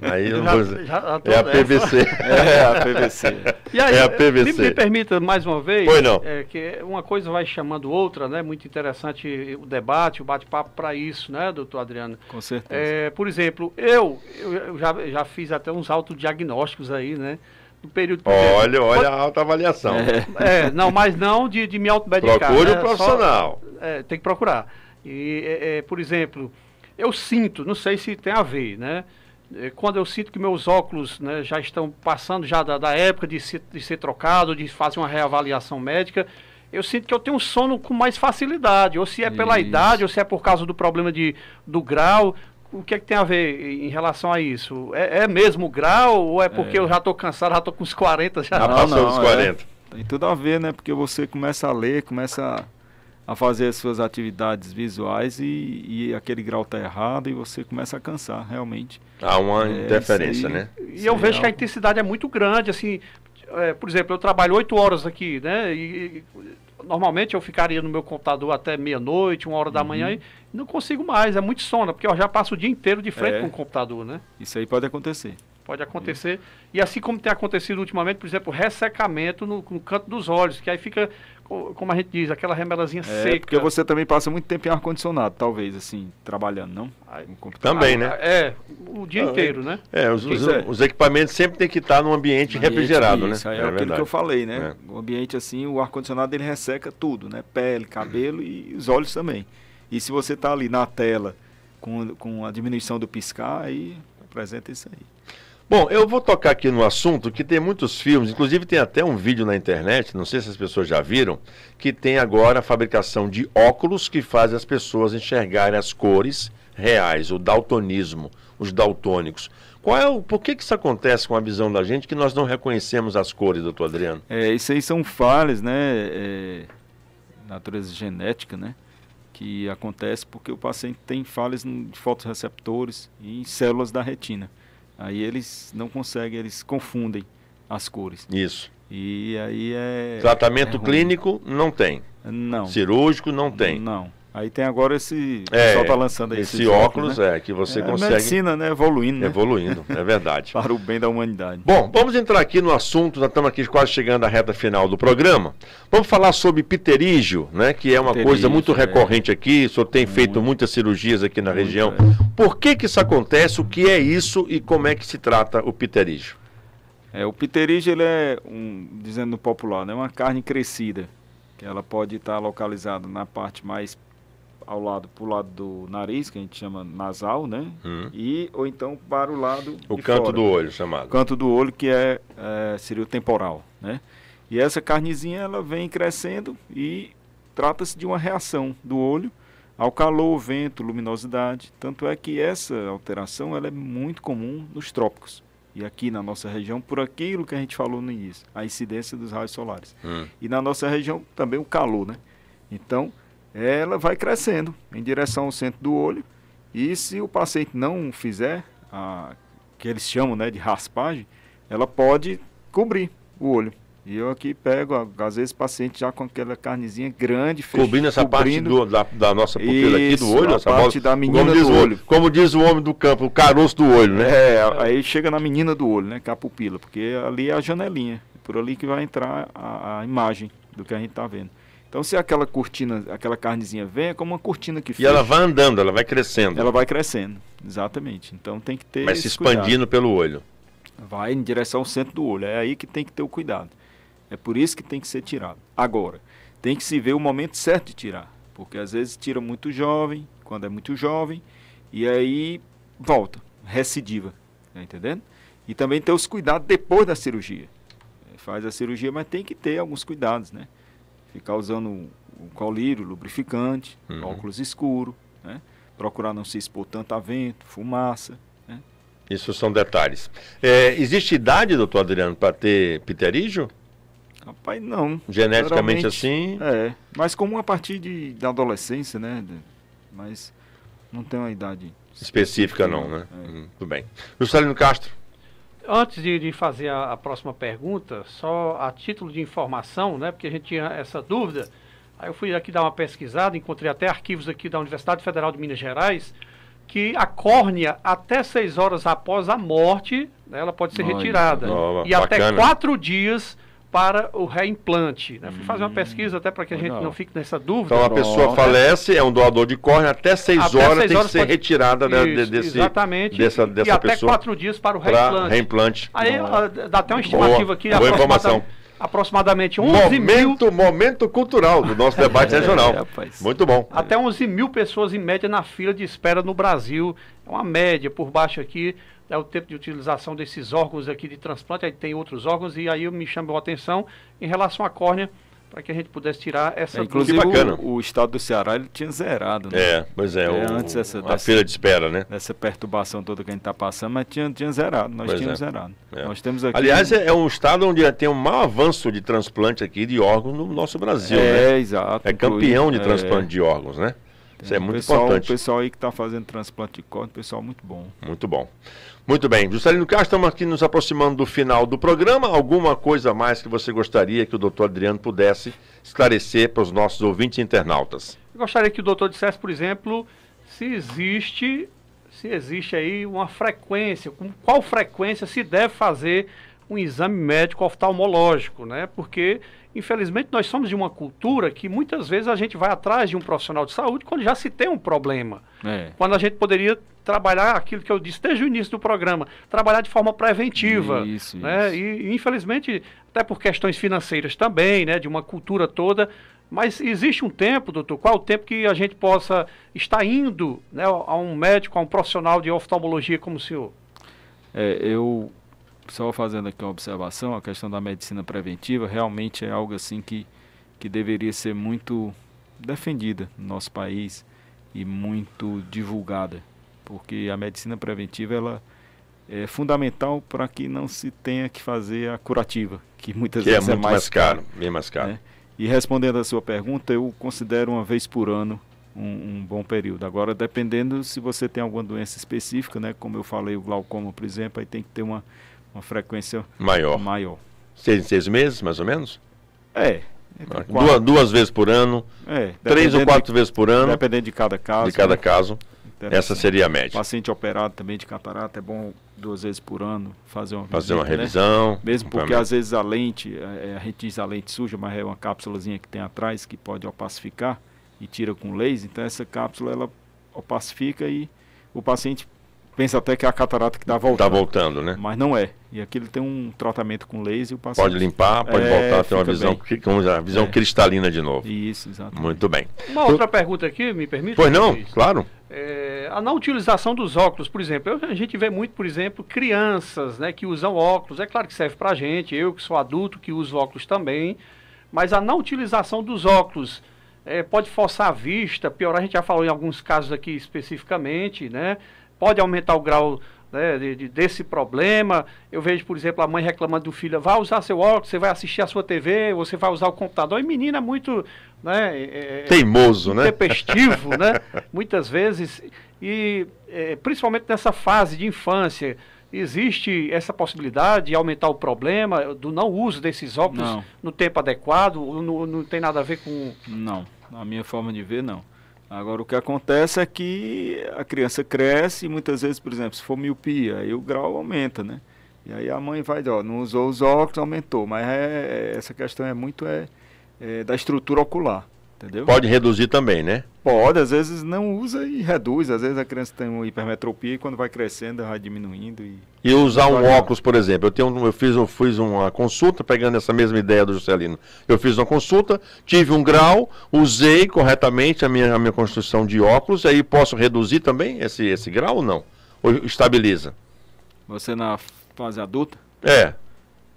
Aí eu já é a PVC. É a PVC. E aí, é a PVC. Me permita mais uma vez, Pois não. Que uma coisa vai chamando outra, né? Muito interessante o debate, o bate-papo para isso, né, doutor Adriano? Com certeza. Por exemplo, eu já fiz até uns autodiagnósticos aí, né? No período Olha a autoavaliação. Não, mas não de me automedicar. Procure né? um profissional. Tem que procurar. Por exemplo, eu sinto, não sei se tem a ver, né? Quando eu sinto que meus óculos, né, já estão passando já da época de ser trocado, de fazer uma reavaliação médica, eu sinto que eu tenho um sono com mais facilidade, ou se é pela idade, ou se é por causa do problema do grau. O que é que tem a ver em relação a isso? É mesmo o grau, ou é porque eu já estou cansado, já estou com uns 40? Já passou dos 40. Tem tudo a ver, né? Porque você começa a ler, começa a fazer as suas atividades visuais e aquele grau está errado e você começa a cansar, realmente. Há uma interferência, né? E eu vejo que a intensidade é muito grande, assim, por exemplo, eu trabalho 8 horas aqui, né? E normalmente eu ficaria no meu computador até meia-noite, 1h da manhã e não consigo mais, é muito sono, porque eu já passo o dia inteiro de frente com o computador, né? Isso aí pode acontecer. Pode acontecer. E assim como tem acontecido ultimamente, por exemplo, ressecamento no canto dos olhos, que aí fica, como a gente diz, aquela remelazinha seca. Porque você também passa muito tempo em ar-condicionado, talvez, assim, trabalhando, não? Também, né? O dia inteiro, né? Os equipamentos sempre tem que estar num ambiente refrigerado, né? Isso aí é aquilo que eu falei, né? O ambiente assim, o ar-condicionado ele resseca tudo, né? Pele, cabelo e os olhos também. E se você está ali na tela com a diminuição do piscar, aí apresenta isso aí. Bom, eu vou tocar aqui no assunto que tem muitos filmes, inclusive tem até um vídeo na internet, não sei se as pessoas já viram, que tem agora a fabricação de óculos que faz as pessoas enxergarem as cores reais, o daltonismo, os daltônicos. Por que isso acontece com a visão da gente que nós não reconhecemos as cores, doutor Adriano? Isso aí são falhas, né, natureza genética, né, que acontece porque o paciente tem falhas de fotorreceptores e em células da retina. Aí eles não conseguem, eles confundem as cores. Isso. E aí Tratamento clínico não tem. Não. Cirúrgico não tem. Não. Aí tem agora o pessoal está lançando aí esse óculos, né? Que você consegue. Medicina, né? Evoluindo, né? Evoluindo, é verdade. Para o bem da humanidade. Bom, vamos entrar aqui no assunto, nós estamos aqui quase chegando à reta final do programa. Vamos falar sobre pterígio, né? Que é uma coisa muito recorrente aqui, o senhor tem feito muitas cirurgias aqui na região. Por que isso acontece, o que é isso e como é que se trata o pterígio? O pterígio, ele é, dizendo no popular, né? Uma carne crescida, que ela pode estar localizada na parte mais pro lado do nariz, que a gente chama nasal, né? Ou então para o lado o canto do olho, chamado. O canto do olho, que seria o temporal, né? E essa carnezinha, ela vem crescendo e trata-se de uma reação do olho ao calor, vento, luminosidade. Tanto é que essa alteração, ela é muito comum nos trópicos. E aqui na nossa região, por aquilo que a gente falou no início, a incidência dos raios solares. E na nossa região também o calor, né? Então, ela vai crescendo em direção ao centro do olho e se o paciente não fizer que eles chamam, né, de raspagem, ela pode cobrir o olho. E eu aqui pego, às vezes, paciente já com aquela carnezinha grande, cobrindo essa parte da nossa pupila aqui do olho, essa parte da menina do olho. Como diz o homem do campo, o caroço do olho, né? Aí chega na menina do olho, né, que é a pupila, porque ali é a janelinha, por ali que vai entrar a imagem do que a gente está vendo. Então, se aquela cortina, aquela carnezinha vem, é como uma cortina que fecha. E ela vai andando, ela vai crescendo. Ela vai crescendo, exatamente. Então, tem que ter vai se expandindo pelo olho. Vai em direção ao centro do olho. É aí que tem que ter o cuidado. É por isso que tem que ser tirado. Agora, tem que se ver o momento certo de tirar. Porque, às vezes, tira muito jovem, quando é muito jovem, e aí volta, recidiva. Tá entendendo? E também ter os cuidados depois da cirurgia. Faz a cirurgia, mas tem que ter alguns cuidados, né? Ficar usando o colírio, lubrificante, óculos escuro, né? procurar não se expor tanto a vento, fumaça. Né? Isso são detalhes. Existe idade, doutor Adriano, para ter pterígio? Rapaz, não. Geneticamente Geralmente, assim? mais comum a partir da adolescência, né? Mas não tem uma idade Específica não, né? É. Tudo bem. Juscelino Castro. Antes de fazer a próxima pergunta, só a título de informação, né, porque a gente tinha essa dúvida, aí eu fui aqui dar uma pesquisada, encontrei até arquivos aqui da Universidade Federal de Minas Gerais, que a córnea, até 6 horas após a morte, né, ela pode ser retirada. E bacana. até 4 dias para o reimplante. Né? Fui fazer uma pesquisa até para que a gente não fique nessa dúvida. Então a pessoa falece, é um doador de córnea, até 6 horas tem que ser retirada exatamente. dessa e até pessoa. 4 dias para o reimplante. Reimplante. Aí dá até uma estimativa aqui. Boa informação. Aproximadamente 11 mil. Momento cultural do nosso debate regional. Muito bom. Até 11 mil pessoas em média na fila de espera no Brasil. É uma média, por baixo aqui é o tempo de utilização desses órgãos aqui de transplante. Aí tem outros órgãos e aí me chamou a atenção em relação à córnea, para que a gente pudesse tirar essa inclusive bacana. O estado do Ceará ele tinha zerado, né? Pois antes a fila de espera, né? Dessa perturbação toda que a gente está passando, mas tinha zerado, nós tínhamos zerado. Nós temos aqui... Aliás, é um estado onde tem um maior avanço de transplante aqui de órgãos no nosso Brasil, né? Exato. É campeão de transplante de órgãos, né? Isso é muito importante. O pessoal aí que está fazendo transplante de córnea, pessoal muito bom. Muito bom. Muito bem. Juscelino Castro, estamos aqui nos aproximando do final do programa. Alguma coisa mais que você gostaria que o doutor Adriano pudesse esclarecer para os nossos ouvintes e internautas? Eu gostaria que o doutor dissesse, por exemplo, se existe aí uma frequência, com qual frequência se deve fazer um exame médico oftalmológico, né? Porque, infelizmente, nós somos de uma cultura que muitas vezes a gente vai atrás de um profissional de saúde quando já se tem um problema. Quando a gente poderia trabalhar aquilo que eu disse desde o início do programa, trabalhar de forma preventiva. Isso. E, infelizmente, até por questões financeiras também, né? De uma cultura toda. Mas existe um tempo, doutor, qual é o tempo que a gente possa estar indo, né, a um médico, a um profissional de oftalmologia como o senhor? Eu... Só fazendo aqui uma observação, a questão da medicina preventiva realmente é algo assim que deveria ser muito defendida no nosso país e muito divulgada, porque a medicina preventiva ela é fundamental para que não se tenha que fazer a curativa, que muitas vezes é muito mais caro, bem mais caro. Né? E respondendo a sua pergunta, eu considero uma vez por ano um bom período. Agora, dependendo se você tem alguma doença específica, né, como eu falei, o glaucoma, por exemplo, aí tem que ter uma frequência maior. 6 meses, mais ou menos? 2 vezes por ano, 3 ou 4 vezes por ano. Dependendo de cada caso. Essa seria a média. Paciente operado também de catarata, é bom 2 vezes por ano fazer uma revisão. Né? Mesmo porque às vezes a lente, a gente diz a lente suja, mas é uma cápsulazinha que tem atrás que pode opacificar e tira com laser. Então essa cápsula ela opacifica e o paciente pensa até que é a catarata que está voltando. Está voltando, né? Mas não é. E aquilo tem um tratamento com laser e o paciente... Pode limpar, pode voltar a ter uma visão cristalina de novo. Isso, exatamente. Muito bem. Uma outra pergunta aqui, me permite? Pois não, claro. A não utilização dos óculos, por exemplo. A gente vê muito, por exemplo, crianças, né, que usam óculos. É claro que serve pra gente, eu que sou adulto, que uso óculos também. Mas a não utilização dos óculos pode forçar a vista, piorar, a gente já falou em alguns casos aqui especificamente, né? Pode aumentar o grau, né, desse problema. Eu vejo, por exemplo, a mãe reclamando do filho, vai usar seu óculos, você vai assistir a sua TV, você vai usar o computador. E menina é muito... né, teimoso, né? Tempestivo, né? Muitas vezes. E principalmente nessa fase de infância, existe essa possibilidade de aumentar o problema do não uso desses óculos no tempo adequado? Não tem nada a ver com... Não, na minha forma de ver, não. Agora, o que acontece é que a criança cresce e muitas vezes, por exemplo, se for miopia, aí o grau aumenta, né? E aí a mãe vai, não usou os óculos, aumentou. Mas essa questão é muito da estrutura ocular, entendeu? Pode reduzir também, né? Pode, às vezes não usa e reduz. Às vezes a criança tem uma hipermetropia e quando vai crescendo vai diminuindo. E usar um óculos, por exemplo, eu fiz uma consulta, pegando essa mesma ideia do Juscelino. Eu fiz uma consulta, tive um grau, usei corretamente a minha construção de óculos, aí posso reduzir também esse grau ou não? Ou estabiliza? Você na fase adulta?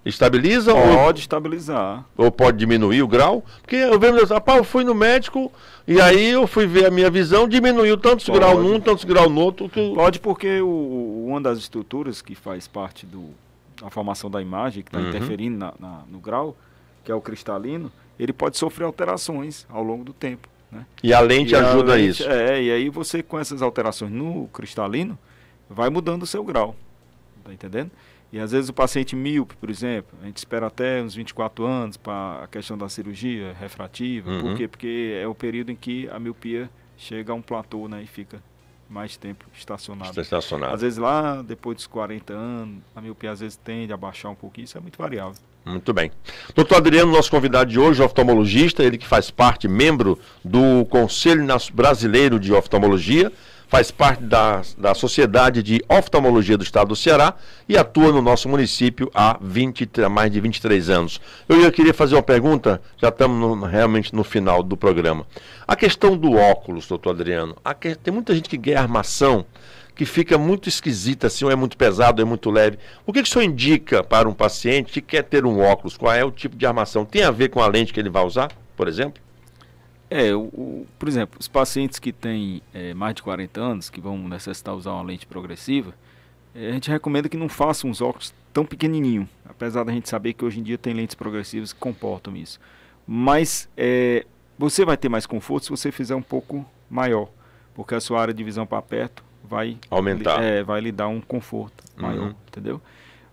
Estabiliza Pode estabilizar. ou pode diminuir o grau? Porque eu vejo, rapaz, eu fui no médico e aí eu fui ver a minha visão, diminuiu tantos Pode. graus num, tantos graus no outro. Pode, porque uma das estruturas que faz parte da formação da imagem, que está interferindo no grau, que é o cristalino, ele pode sofrer alterações ao longo do tempo. Né? E a lente ajuda isso. E aí você, com essas alterações no cristalino, vai mudando o seu grau. Tá entendendo? E às vezes o paciente míope, por exemplo, a gente espera até uns 24 anos para a questão da cirurgia refrativa. Por quê? Porque é o período em que a miopia chega a um platô, né, e fica mais tempo estacionado. Estacionado. Às vezes lá, depois dos 40 anos, a miopia às vezes tende a baixar um pouquinho, isso é muito variável. Muito bem. Doutor Adriano, nosso convidado de hoje, oftalmologista, ele que faz parte, membro do Conselho Brasileiro de Oftalmologia, faz parte da Sociedade de Oftalmologia do Estado do Ceará e atua no nosso município há mais de 23 anos. Eu queria fazer uma pergunta, já estamos realmente no final do programa. A questão do óculos, doutor Adriano, tem muita gente que quer armação, que fica muito esquisita, assim, ou é muito pesado, ou é muito leve. O que o senhor indica para um paciente que quer ter um óculos? Qual é o tipo de armação? Tem a ver com a lente que ele vai usar, por exemplo? Por exemplo, os pacientes que têm mais de 40 anos, que vão necessitar usar uma lente progressiva, a gente recomenda que não façam uns óculos tão pequenininhos, apesar da gente saber que hoje em dia tem lentes progressivas que comportam isso. Mas você vai ter mais conforto se você fizer um pouco maior, porque a sua área de visão para perto vai aumentar, vai lhe dar um conforto maior, entendeu?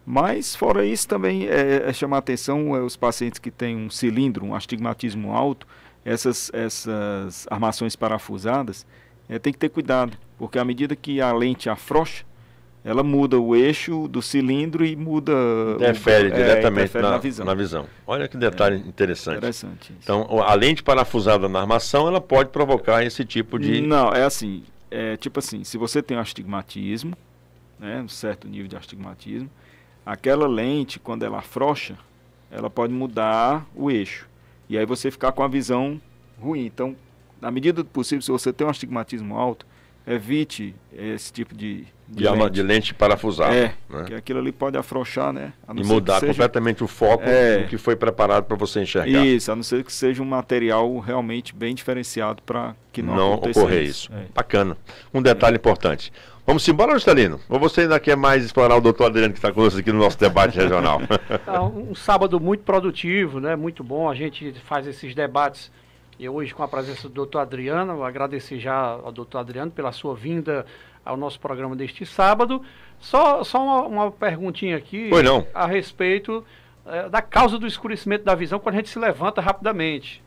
Mas fora isso também chamar a atenção os pacientes que têm um cilindro, um astigmatismo alto, essas armações parafusadas, tem que ter cuidado, porque à medida que a lente afrouxa, ela muda o eixo do cilindro e muda... Interfere diretamente na visão. Olha que detalhe interessante. Interessante isso. Então, a lente parafusada na armação, ela pode provocar esse tipo de... Não, assim, tipo assim, se você tem um astigmatismo, né, um certo nível de astigmatismo, aquela lente, quando ela afrouxa, ela pode mudar o eixo. E aí você ficar com a visão ruim. Então, na medida do possível, se você tem um astigmatismo alto, evite esse tipo de lente parafusada. Né? Porque aquilo ali pode afrouxar, né? E mudar completamente o foco do que foi preparado para você enxergar. Isso, a não ser que seja um material realmente bem diferenciado para que não ocorra isso. Bacana. Um detalhe importante. Vamos embora, Juscelino? Ou você ainda quer mais explorar o doutor Adriano que está conosco aqui no nosso debate regional? Um sábado muito produtivo, né? Muito bom. A gente faz esses debates. E hoje, com a presença do doutor Adriano, eu agradecer já ao doutor Adriano pela sua vinda ao nosso programa deste sábado. Só uma perguntinha aqui a respeito da causa do escurecimento da visão quando a gente se levanta rapidamente.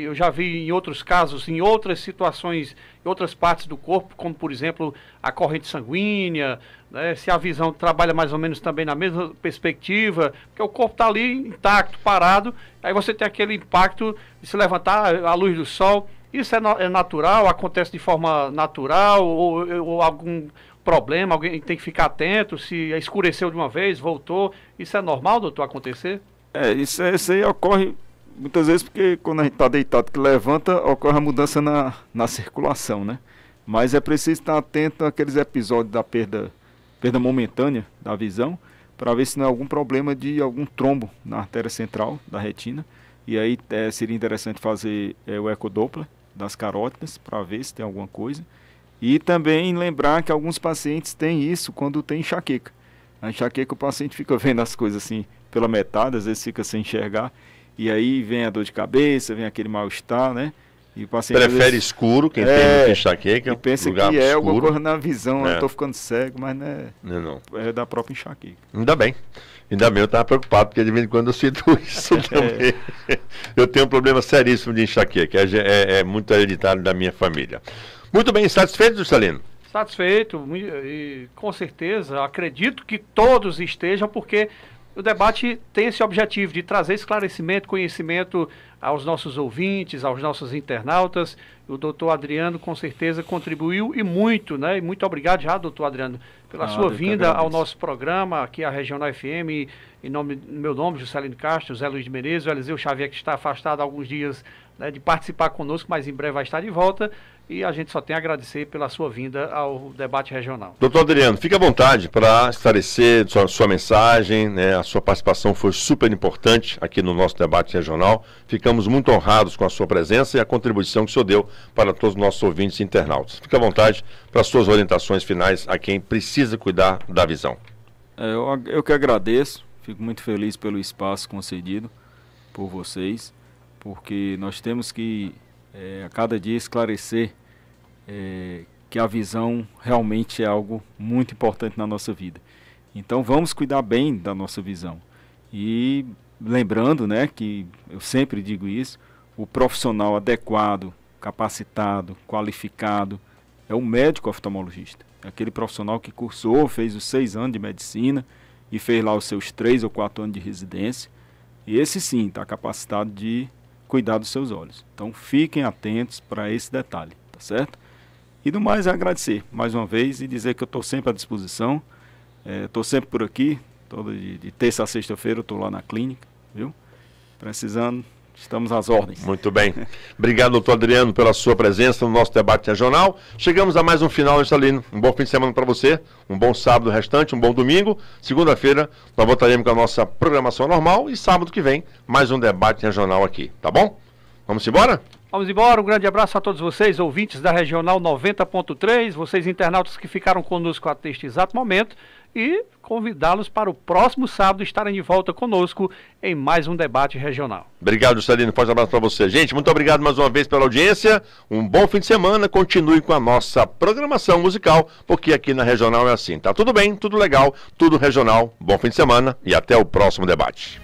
Eu já vi em outros casos, em outras situações, em outras partes do corpo, como por exemplo a corrente sanguínea, né, se a visão trabalha mais ou menos também na mesma perspectiva, porque o corpo está ali intacto, parado, aí você tem aquele impacto de se levantar à luz do sol. Isso é natural, acontece de forma natural, ou algum problema, alguém tem que ficar atento, se escureceu de uma vez, voltou, isso é normal, doutor, acontecer? Isso aí ocorre muitas vezes porque quando a gente está deitado que levanta, ocorre a mudança na circulação, né? Mas é preciso estar atento àqueles episódios da perda momentânea da visão, para ver se não é algum problema de algum trombo na artéria central da retina. E aí seria interessante fazer o ecodoppler das carótidas para ver se tem alguma coisa. E também lembrar que alguns pacientes têm isso quando tem enxaqueca. A enxaqueca, o paciente fica vendo as coisas assim pela metade, às vezes fica sem enxergar. E aí vem a dor de cabeça, vem aquele mal-estar, né? E o paciente prefere escuro, quem tem enxaqueca, e pensa lugar que escuro. Alguma coisa na visão, eu estou ficando cego, mas não. É da própria enxaqueca. Ainda bem, eu estava preocupado, porque de vez em quando eu sinto isso também. Eu tenho um problema seríssimo de enxaqueca, é muito hereditário da minha família. Muito bem, satisfeito, Juscelino? Satisfeito, e com certeza, acredito que todos estejam, porque o debate tem esse objetivo de trazer esclarecimento, conhecimento aos nossos ouvintes, aos nossos internautas. O doutor Adriano com certeza contribuiu e muito, né? E muito obrigado já, doutor Adriano, pela sua vinda ao nosso programa, aqui a Regional FM, meu nome, Juscelino Castro, José Luiz de Menezes, o Eliseu Xavier, que está afastado há alguns dias, né, de participar conosco, mas em breve vai estar de volta. e a gente só tem a agradecer pela sua vinda ao debate regional. Doutor Adriano, fique à vontade para esclarecer sua mensagem, né? A sua participação foi super importante aqui no nosso debate regional. Ficamos muito honrados com a sua presença e a contribuição que o senhor deu para todos os nossos ouvintes e internautas. Fique à vontade para as suas orientações finais a quem precisa cuidar da visão. Eu que agradeço, fico muito feliz pelo espaço concedido por vocês, porque nós temos que a cada dia esclarecer que a visão realmente é algo muito importante na nossa vida. Então vamos cuidar bem da nossa visão. E lembrando, né, que eu sempre digo isso, o profissional adequado, capacitado, qualificado, é o médico oftalmologista. É aquele profissional que cursou, fez os 6 anos de medicina e fez lá os seus 3 ou 4 anos de residência. E esse sim está capacitado de cuidar dos seus olhos. Então fiquem atentos para esse detalhe, tá certo? E do mais, agradecer mais uma vez e dizer que eu estou sempre à disposição. Estou sempre por aqui, de terça a sexta-feira eu estou lá na clínica, viu? Precisando, estamos às ordens. Muito bem. Obrigado, doutor Adriano, pela sua presença no nosso debate regional. Chegamos a mais um final, Salino. Um bom fim de semana para você, um bom sábado restante, um bom domingo. Segunda-feira nós voltaremos com a nossa programação normal e sábado que vem, mais um debate regional aqui, tá bom? Vamos embora? Vamos embora, um grande abraço a todos vocês, ouvintes da Regional 90.3, vocês internautas que ficaram conosco até este exato momento, e convidá-los para o próximo sábado estarem de volta conosco em mais um debate regional. Obrigado, Salino, forte abraço para você. Gente, muito obrigado mais uma vez pela audiência, um bom fim de semana, continue com a nossa programação musical, porque aqui na Regional é assim, tá tudo bem, tudo legal, tudo regional, bom fim de semana e até o próximo debate.